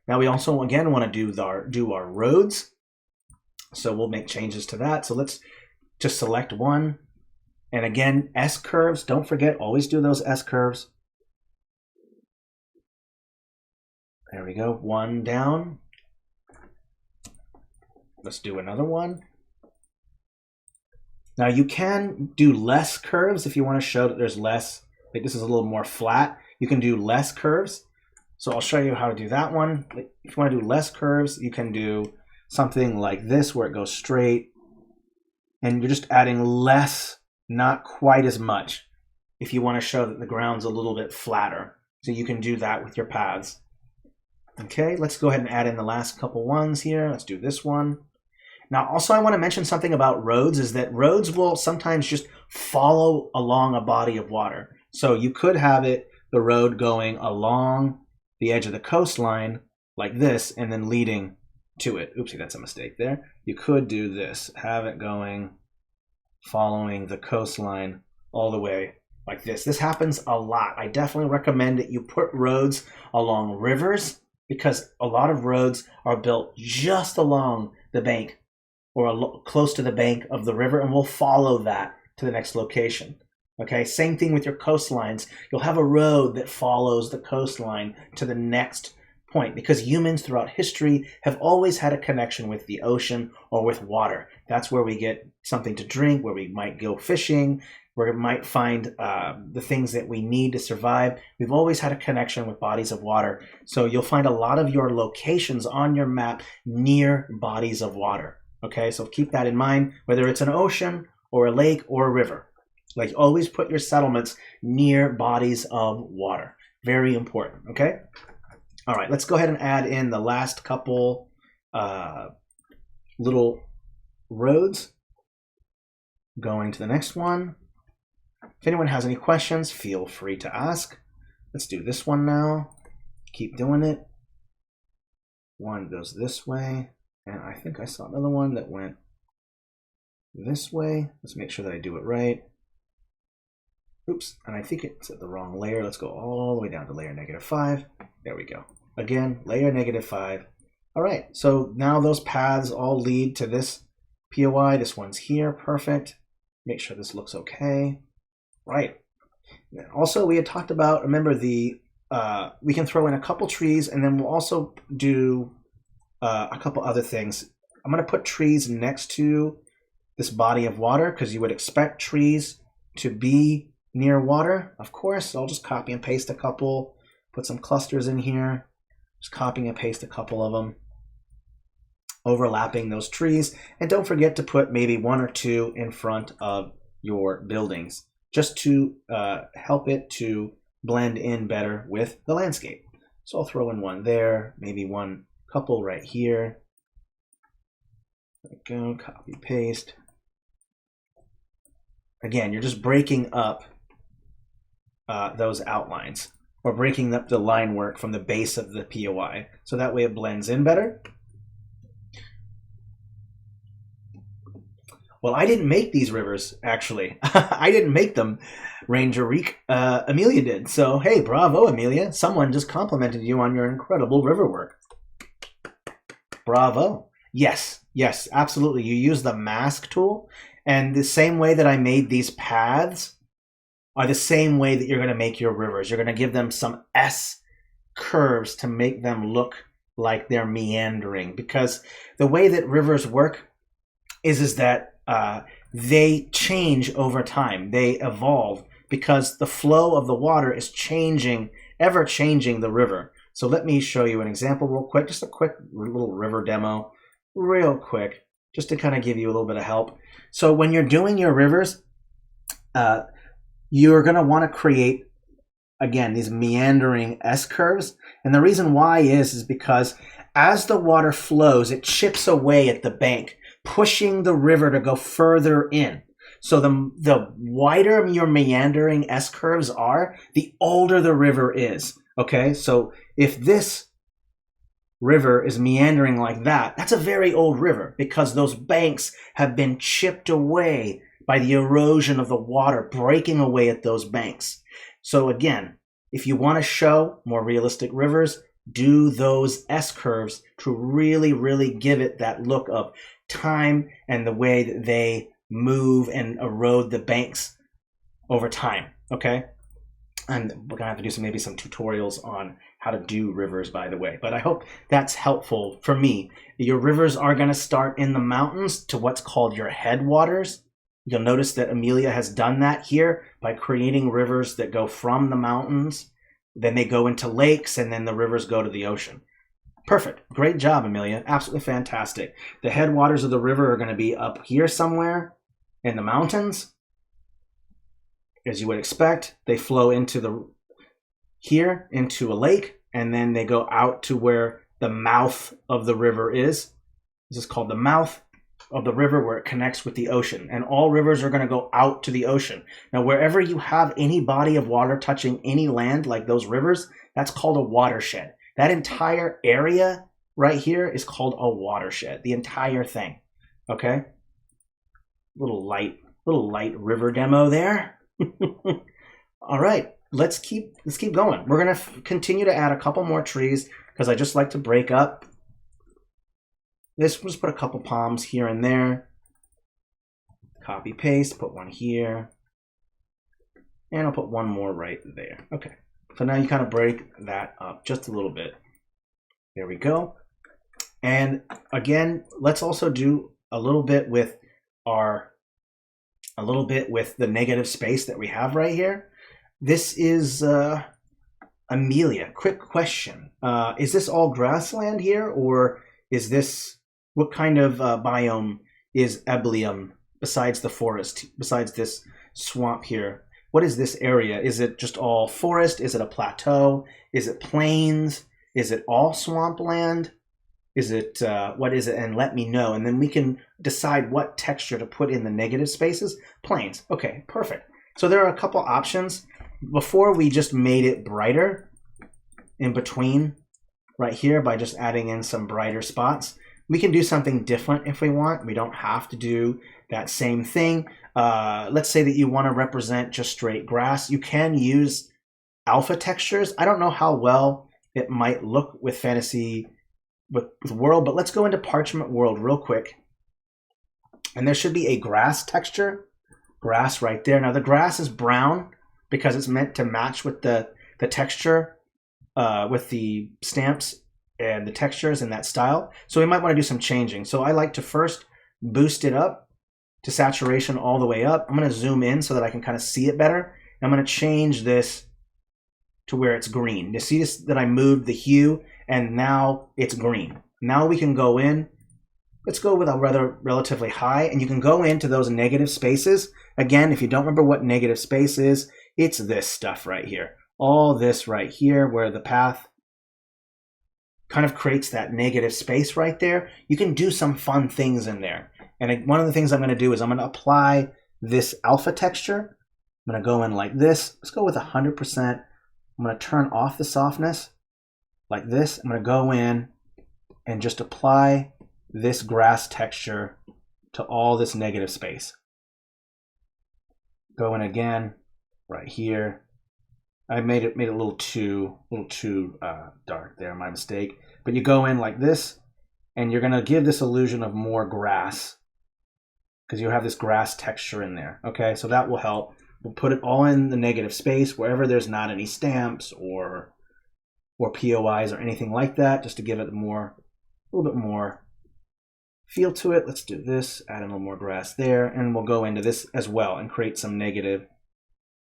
Now we also again want to do our roads. So we'll make changes to that. So let's just select one. And again, S curves, don't forget, always do those S curves. There we go, one down. Let's do another one. Now you can do less curves if you want to show that there's less, like this is a little more flat. You can do less curves. So I'll show you how to do that one. If you want to do less curves, you can do something like this where it goes straight. And you're just adding less, not quite as much, if you want to show that the ground's a little bit flatter. So you can do that with your paths. Okay, let's go ahead and add in the last couple ones here. Let's do this one. Now, also I want to mention something about roads, is that roads will sometimes just follow along a body of water. So you could have the road going along the edge of the coastline like this and then leading to it. Oopsie, that's a mistake there. You could do this, have it going, following the coastline all the way like this. This happens a lot. I definitely recommend that you put roads along rivers, because a lot of roads are built just along the bank or close to the bank of the river, and we'll follow that to the next location. Okay, same thing with your coastlines. You'll have a road that follows the coastline to the next point, because humans throughout history have always had a connection with the ocean or with water. That's where we get something to drink, where we might go fishing, where we might find the things that we need to survive. We've always had a connection with bodies of water. So you'll find a lot of your locations on your map near bodies of water. Okay, so keep that in mind, whether it's an ocean or a lake or a river. Like, always put your settlements near bodies of water. Very important, okay? All right, let's go ahead and add in the last couple little roads. Going to the next one. If anyone has any questions, feel free to ask. Let's do this one now. Keep doing it. One goes this way, and I think I saw another one that went this way. Let's make sure that I do it right. Oops, and I think it's at the wrong layer. Let's go all the way down to layer -5. There we go. Again, layer -5. All right, so now those paths all lead to this POI. This one's here, perfect. Make sure this looks okay. Right. Also, we had talked about, remember, we can throw in a couple trees, and then we'll also do a couple other things. I'm going to put trees next to this body of water, because you would expect trees to be near water, of course. So I'll just copy and paste a couple, put some clusters in here, just copy and paste a couple of them, overlapping those trees. And don't forget to put maybe 1 or 2 in front of your buildings, just to help it to blend in better with the landscape. So I'll throw in one there, maybe couple right here. There we go, copy, paste. Again, you're just breaking up those outlines, or breaking up the line work from the base of the POI, so that way it blends in better. Well, I didn't make these rivers, actually. I didn't make them. Ranger Reek, Amelia did. So, hey, bravo, Amelia. Someone just complimented you on your incredible river work. Bravo. Yes, yes, absolutely. You use the mask tool, and the same way that I made these paths are the same way that you're going to make your rivers. You're going to give them some S curves to make them look like they're meandering, because the way that rivers work is that they change over time. They evolve because the flow of the water is changing, ever changing the river. So let me show you an example real quick, just a quick little river demo, real quick, just to kind of give you a little bit of help. So when you're doing your rivers, you're going to want to create, again, these meandering S-curves. And the reason why is because as the water flows, it chips away at the bank, pushing the river to go further in. So the wider your meandering S-curves are, the older the river is. Okay, so if this river is meandering like that, that's a very old river because those banks have been chipped away by the erosion of the water breaking away at those banks. So again, if you want to show more realistic rivers, do those S-curves to really, really give it that look of time and the way that they move and erode the banks over time, okay? And we're gonna have to do maybe some tutorials on how to do rivers, by the way, but I hope that's helpful for me. Your rivers are gonna start in the mountains to what's called your headwaters. You'll notice that Amelia has done that here by creating rivers that go from the mountains, then they go into lakes, and then the rivers go to the ocean. Perfect. Great job, Amelia. Absolutely fantastic. The headwaters of the river are going to be up here somewhere in the mountains. As you would expect, they flow into here into a lake, and then they go out to where the mouth of the river is. This is called the mouth of the river, where it connects with the ocean. And all rivers are going to go out to the ocean. Now, wherever you have any body of water touching any land like those rivers, that's called a watershed. That entire area right here is called a watershed, the entire thing. Okay? Little light river demo there. All right, let's keep going. We're going to continue to add a couple more trees because I just like to break up. Let's just put a couple palms here and there. Copy paste, put one here. And I'll put one more right there. Okay. So now you kind of break that up just a little bit. There we go. And again, let's also do a little bit with the negative space that we have right here. This is Amelia. Quick question. Is this all grassland here, or is this, what kind of biome is Ebelium besides the forest, besides this swamp here? What is this area? Is it just all forest? Is it a plateau? Is it plains? Is it all swampland? Is it, what is it? And let me know. And then we can decide what texture to put in the negative spaces. Plains. Okay, perfect. So there are a couple options. Before we just made it brighter in between right here by just adding in some brighter spots. We can do something different if we want. We don't have to do that same thing. Let's say that you want to represent just straight grass. You can use alpha textures. I don't know how well it might look with fantasy, with world, but let's go into parchment world real quick. And there should be a grass texture, grass right there. Now the grass is brown because it's meant to match with the texture, with the stamps and the textures in that style. So we might want to do some changing. So I like to first boost it up to saturation all the way up. I'm going to zoom in so that I can kind of see it better. I'm going to change this to where it's green. You see this, that I moved the hue and now it's green. Now we can go in. Let's go with a relatively high, and you can go into those negative spaces. Again, if you don't remember what negative space is, it's this stuff right here. All this right here where the path kind of creates that negative space right there. You can do some fun things in there. And one of the things I'm going to do is I'm going to apply this alpha texture. I'm going to go in like this. Let's go with 100%. I'm going to turn off the softness like this. I'm going to go in and just apply this grass texture to all this negative space. Go in again, right here. I made it a little too dark there, my mistake. But you go in like this, and you're gonna give this illusion of more grass, because you have this grass texture in there. Okay, so that will help. We'll put it all in the negative space wherever there's not any stamps or POIs or anything like that, just to give it a little bit more feel to it. Let's do this, add a little more grass there, and we'll go into this as well and create some negative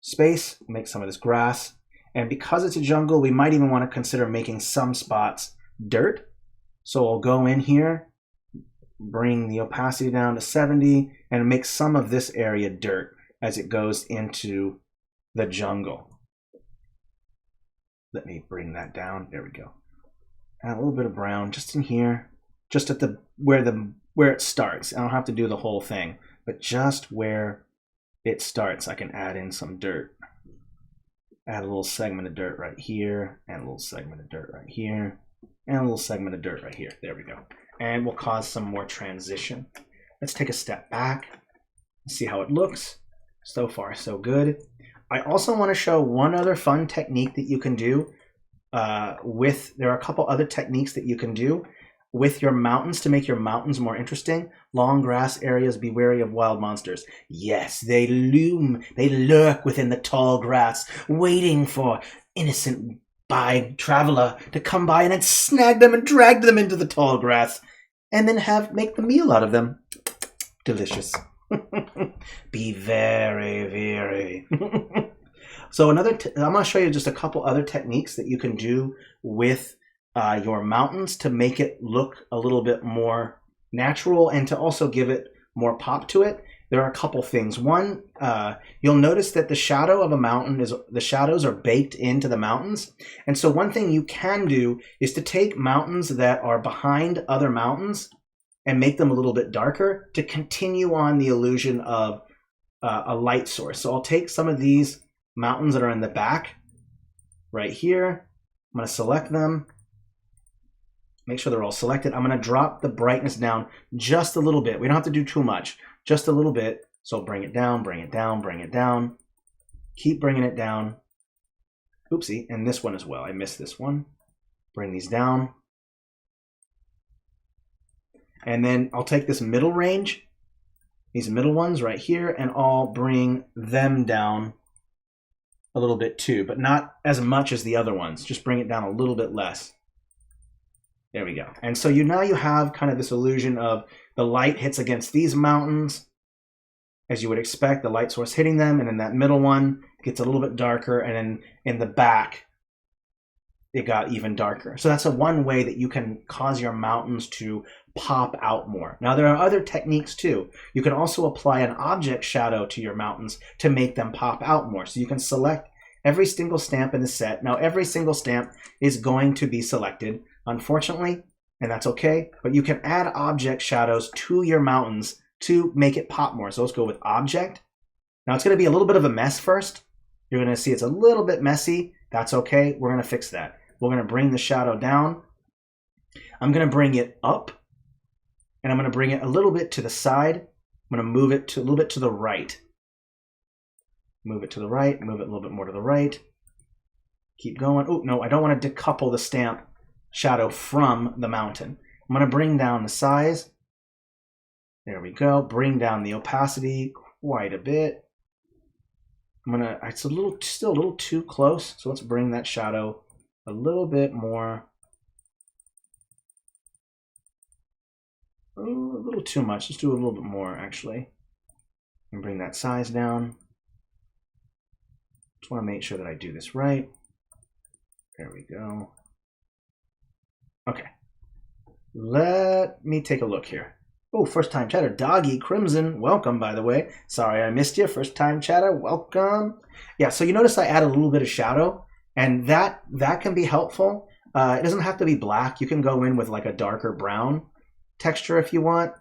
space, make some of this grass. And because it's a jungle, we might even want to consider making some spots dirt. So I'll go in here, bring the opacity down to 70, and make some of this area dirt as it goes into the jungle. Let me bring that down. There we go. Add a little bit of brown just in here, just at the where it starts. I don't have to do the whole thing, but just where it starts, I can add in some dirt. Add a little segment of dirt right here, and a little segment of dirt right here, and a little segment of dirt right here. There we go. And we'll cause some more transition. Let's take a step back and see how it looks. So far, so good. I also want to show one other fun technique that you can do there are a couple other techniques that you can do with your mountains to make your mountains more interesting. Long grass areas, be wary of wild monsters. Yes, they lurk within the tall grass, waiting for innocent traveler to come by and then snag them and drag them into the tall grass, and then make the meal out of them. Delicious. Be very, very. So I'm going to show you just a couple other techniques that you can do with your mountains to make it look a little bit more natural and to also give it more pop to it. There are a couple things. One, you'll notice that the shadow of a mountain the shadows are baked into the mountains. And so one thing you can do is to take mountains that are behind other mountains and make them a little bit darker to continue on the illusion of a light source. So I'll take some of these mountains that are in the back right here. I'm going to select them. Make sure they're all selected. I'm going to drop the brightness down just a little bit. We don't have to do too much, just a little bit. So bring it down, bring it down, bring it down. Keep bringing it down. Oopsie, and this one as well. I missed this one. Bring these down. And then I'll take this middle range, these middle ones right here, and I'll bring them down a little bit too, but not as much as the other ones. Just bring it down a little bit less. There we go. And so now you have kind of this illusion of the light hits against these mountains, as you would expect, the light source hitting them, and then that middle one gets a little bit darker, and then in the back, it got even darker. So that's one way that you can cause your mountains to pop out more. Now there are other techniques too. You can also apply an object shadow to your mountains to make them pop out more. So you can select every single stamp in the set. Now every single stamp is going to be selected, unfortunately, and that's okay, but you can add object shadows to your mountains to make it pop more. So let's go with object. Now it's going to be a little bit of a mess first. You're going to see it's a little bit messy. That's okay. We're going to fix that. We're going to bring the shadow down. I'm going to bring it up, and I'm going to bring it a little bit to the side. I'm going to move it a little bit to the right. Move it to the right, move it a little bit more to the right. Keep going. Oh, no, I don't want to decouple the stamp shadow from the mountain. I'm going to bring down the size. There we go. Bring down the opacity quite a bit. It's still a little too close, so let's bring that shadow a little bit more. A little too much. Let's do a little bit more, actually. And bring that size down. Just want to make sure that I do this right. There we go. Okay. Let me take a look here. Oh, first time chatter. Doggy Crimson, welcome, by the way. Sorry I missed you. First time chatter, welcome. Yeah, so you notice I added a little bit of shadow, and that can be helpful. It doesn't have to be black. You can go in with like a darker brown texture if you want,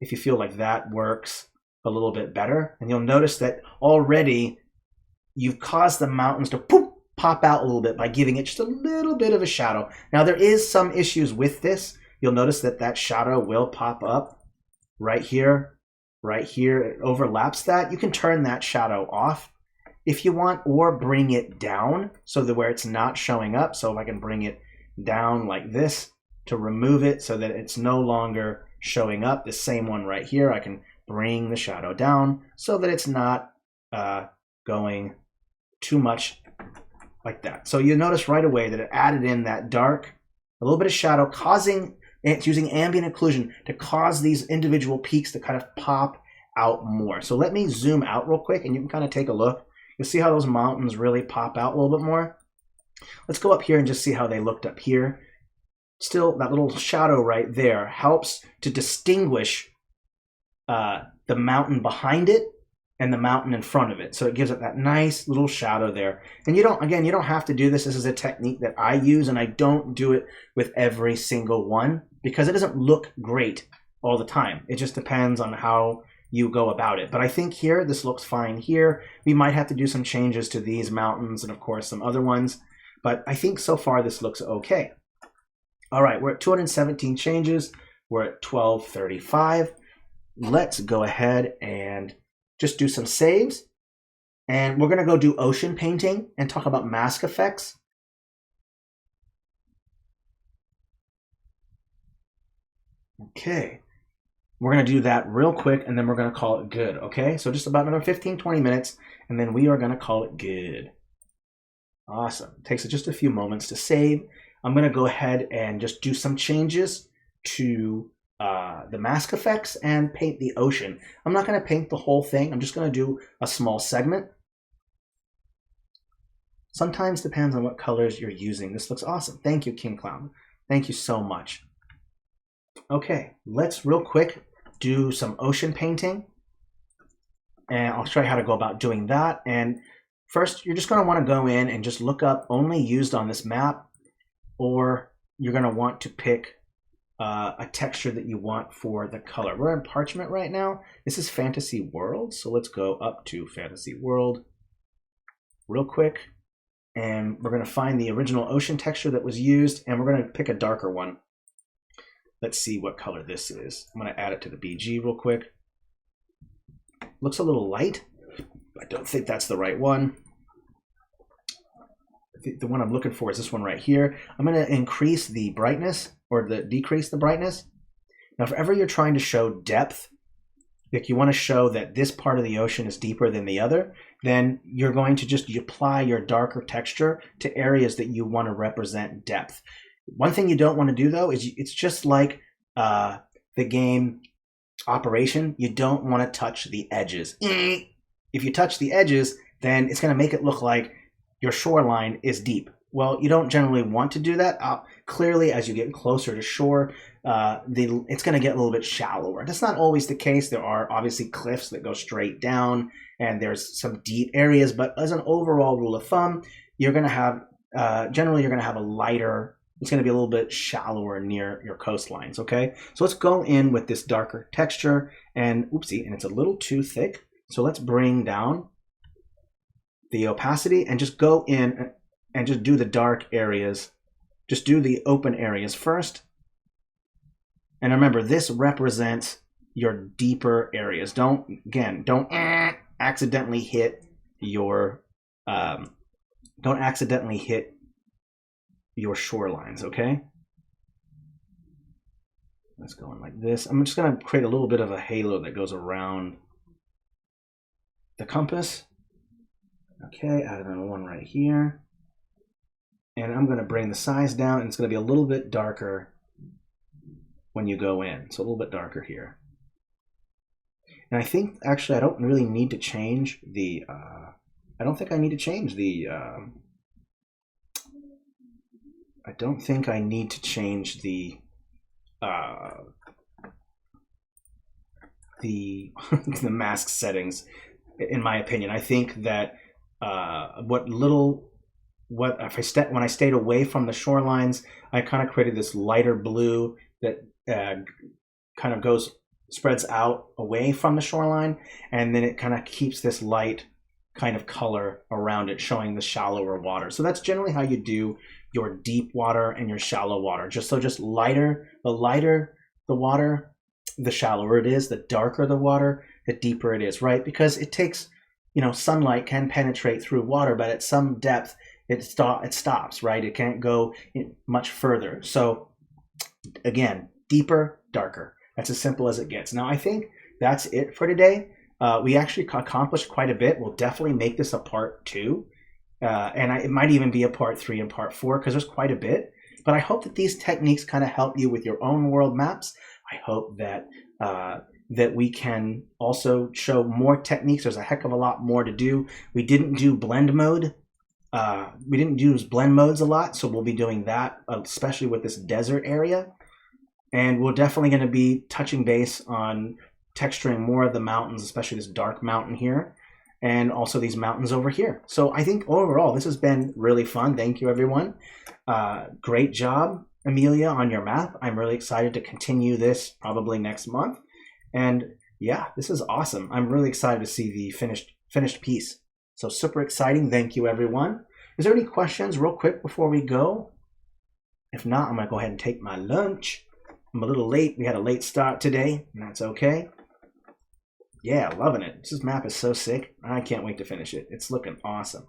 if you feel like that works a little bit better. And you'll notice that already you've caused the mountains to pop out a little bit by giving it just a little bit of a shadow. Now there is some issues with this. You'll notice that shadow will pop up right here, it overlaps that. You can turn that shadow off if you want, or bring it down so that where it's not showing up. So if I can bring it down like this to remove it so that it's no longer showing up, the same one right here, I can bring the shadow down so that it's not going too much like that. So you notice right away that it added in that dark, a little bit of shadow, causing, it's using ambient occlusion to cause these individual peaks to kind of pop out more. So let me zoom out real quick and you can kind of take a look. You'll see how those mountains really pop out a little bit more. Let's go up here and just see how they looked up here. Still, that little shadow right there helps to distinguish the mountain behind it and the mountain in front of it. So it gives it that nice little shadow there. And you don't, again, you don't have to do this. This is a technique that I use, and I don't do it with every single one because it doesn't look great all the time. It just depends on how you go about it. But I think here, this looks fine here. We might have to do some changes to these mountains and of course some other ones, but I think so far this looks okay. All right, we're at 217 changes. We're at 1235. Let's go ahead and just do some saves. And we're gonna go do ocean painting and talk about mask effects. Okay, we're gonna do that real quick and then we're gonna call it good, okay? So just about another 15, 20 minutes and then we are gonna call it good. Awesome, it takes just a few moments to save. I'm gonna go ahead and just do some changes to the mask effects and paint the ocean. I'm not gonna paint the whole thing, I'm just gonna do a small segment. Sometimes depends on what colors you're using. This looks awesome. Thank you, King Clown. Thank you so much. Okay, let's real quick do some ocean painting. And I'll show you how to go about doing that. And first, you're just gonna wanna go in and just look up only used on this map, or you're gonna want to pick a texture that you want for the color. We're in Parchment right now. This is Fantasy World, so let's go up to Fantasy World real quick. And we're gonna find the original ocean texture that was used, and we're gonna pick a darker one. Let's see what color this is. I'm gonna add it to the BG real quick. Looks a little light. I don't think that's the right one. I think the one I'm looking for is this one right here. I'm gonna increase the brightness or decrease the brightness. Now, if ever you're trying to show depth, like you wanna show that this part of the ocean is deeper than the other, then you're going to just apply your darker texture to areas that you wanna represent depth. One thing you don't wanna do though is it's just like the game Operation, you don't wanna touch the edges. If you touch the edges, then it's gonna make it look like your shoreline is deep. Well, you don't generally want to do that. Clearly, as you get closer to shore, it's going to get a little bit shallower. That's not always the case. There are obviously cliffs that go straight down, and there's some deep areas. But as an overall rule of thumb, you're going to have, generally, you're going to have a lighter, it's going to be a little bit shallower near your coastlines, okay? So let's go in with this darker texture, and oopsie, and it's a little too thick. So let's bring down the opacity and just go in and just do the dark areas. Just do the open areas first. And remember, this represents your deeper areas. Don't accidentally hit your, don't accidentally hit your shorelines, okay? Let's go in like this. I'm just gonna create a little bit of a halo that goes around the compass. Okay, add another one right here. And I'm going to bring the size down, and it's going to be a little bit darker when you go in. So a little bit darker here. And I think, actually, I don't really need to change the, I don't think I need to change the, the mask settings, in my opinion. I think that when I stayed away from the shorelines, I kind of created this lighter blue that kind of spreads out away from the shoreline, and then it kind of keeps this light kind of color around it, showing the shallower water. So that's generally how you do your deep water and your shallow water. Just lighter, the lighter the water, the shallower it is, the darker the water, the deeper it is, right? Because it takes, sunlight can penetrate through water, but at some depth, it stops, right? It can't go much further. So again, deeper, darker. That's as simple as it gets. Now, I think that's it for today. We actually accomplished quite a bit. We'll definitely make this a part 2. It might even be a part 3 and part 4 because there's quite a bit. But I hope that these techniques kind of help you with your own world maps. I hope that that we can also show more techniques. There's a heck of a lot more to do. We didn't do blend mode. We didn't use blend modes a lot, so we'll be doing that, especially with this desert area. And we're definitely going to be touching base on texturing more of the mountains, especially this dark mountain here, and also these mountains over here. So I think overall, this has been really fun. Thank you, everyone. Great job, Amelia, on your map. I'm really excited to continue this probably next month. And yeah, this is awesome. I'm really excited to see the finished piece. So super exciting. Thank you, everyone. Is there any questions real quick before we go? If not, I'm going to go ahead and take my lunch. I'm a little late. We had a late start today, and that's okay. Yeah, loving it. This map is so sick. I can't wait to finish it. It's looking awesome.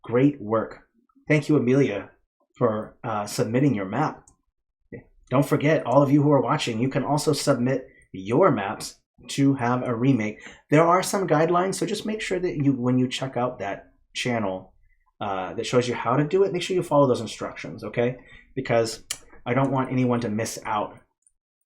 Great work. Thank you, Amelia, for submitting your map. Don't forget, all of you who are watching, you can also submit your maps to have a remake. There are some guidelines, so just make sure that when you check out that channel that shows you how to do it, make sure you follow those instructions, okay? Because I don't want anyone to miss out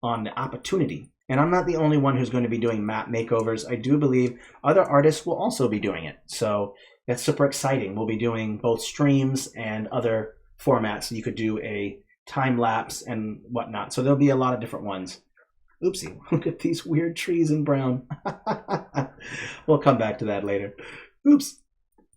on the opportunity. And I'm not the only one who's going to be doing map makeovers. I do believe other artists will also be doing it. So that's super exciting. We'll be doing both streams and other formats. You could do a time lapse and whatnot. So there'll be a lot of different ones. Oopsie, look at these weird trees in brown. We'll come back to that later. Oops.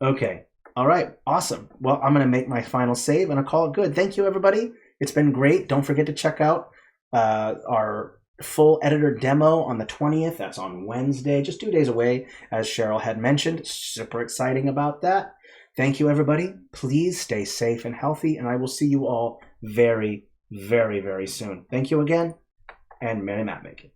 Okay. All right. Awesome. Well, I'm going to make my final save and I'll call it good. Thank you, everybody. It's been great. Don't forget to check out our full editor demo on the 20th. That's on Wednesday, just 2 days away, as Cheryl had mentioned. Super exciting about that. Thank you, everybody. Please stay safe and healthy, and I will see you all very, very, very soon. Thank you again, and merry map making.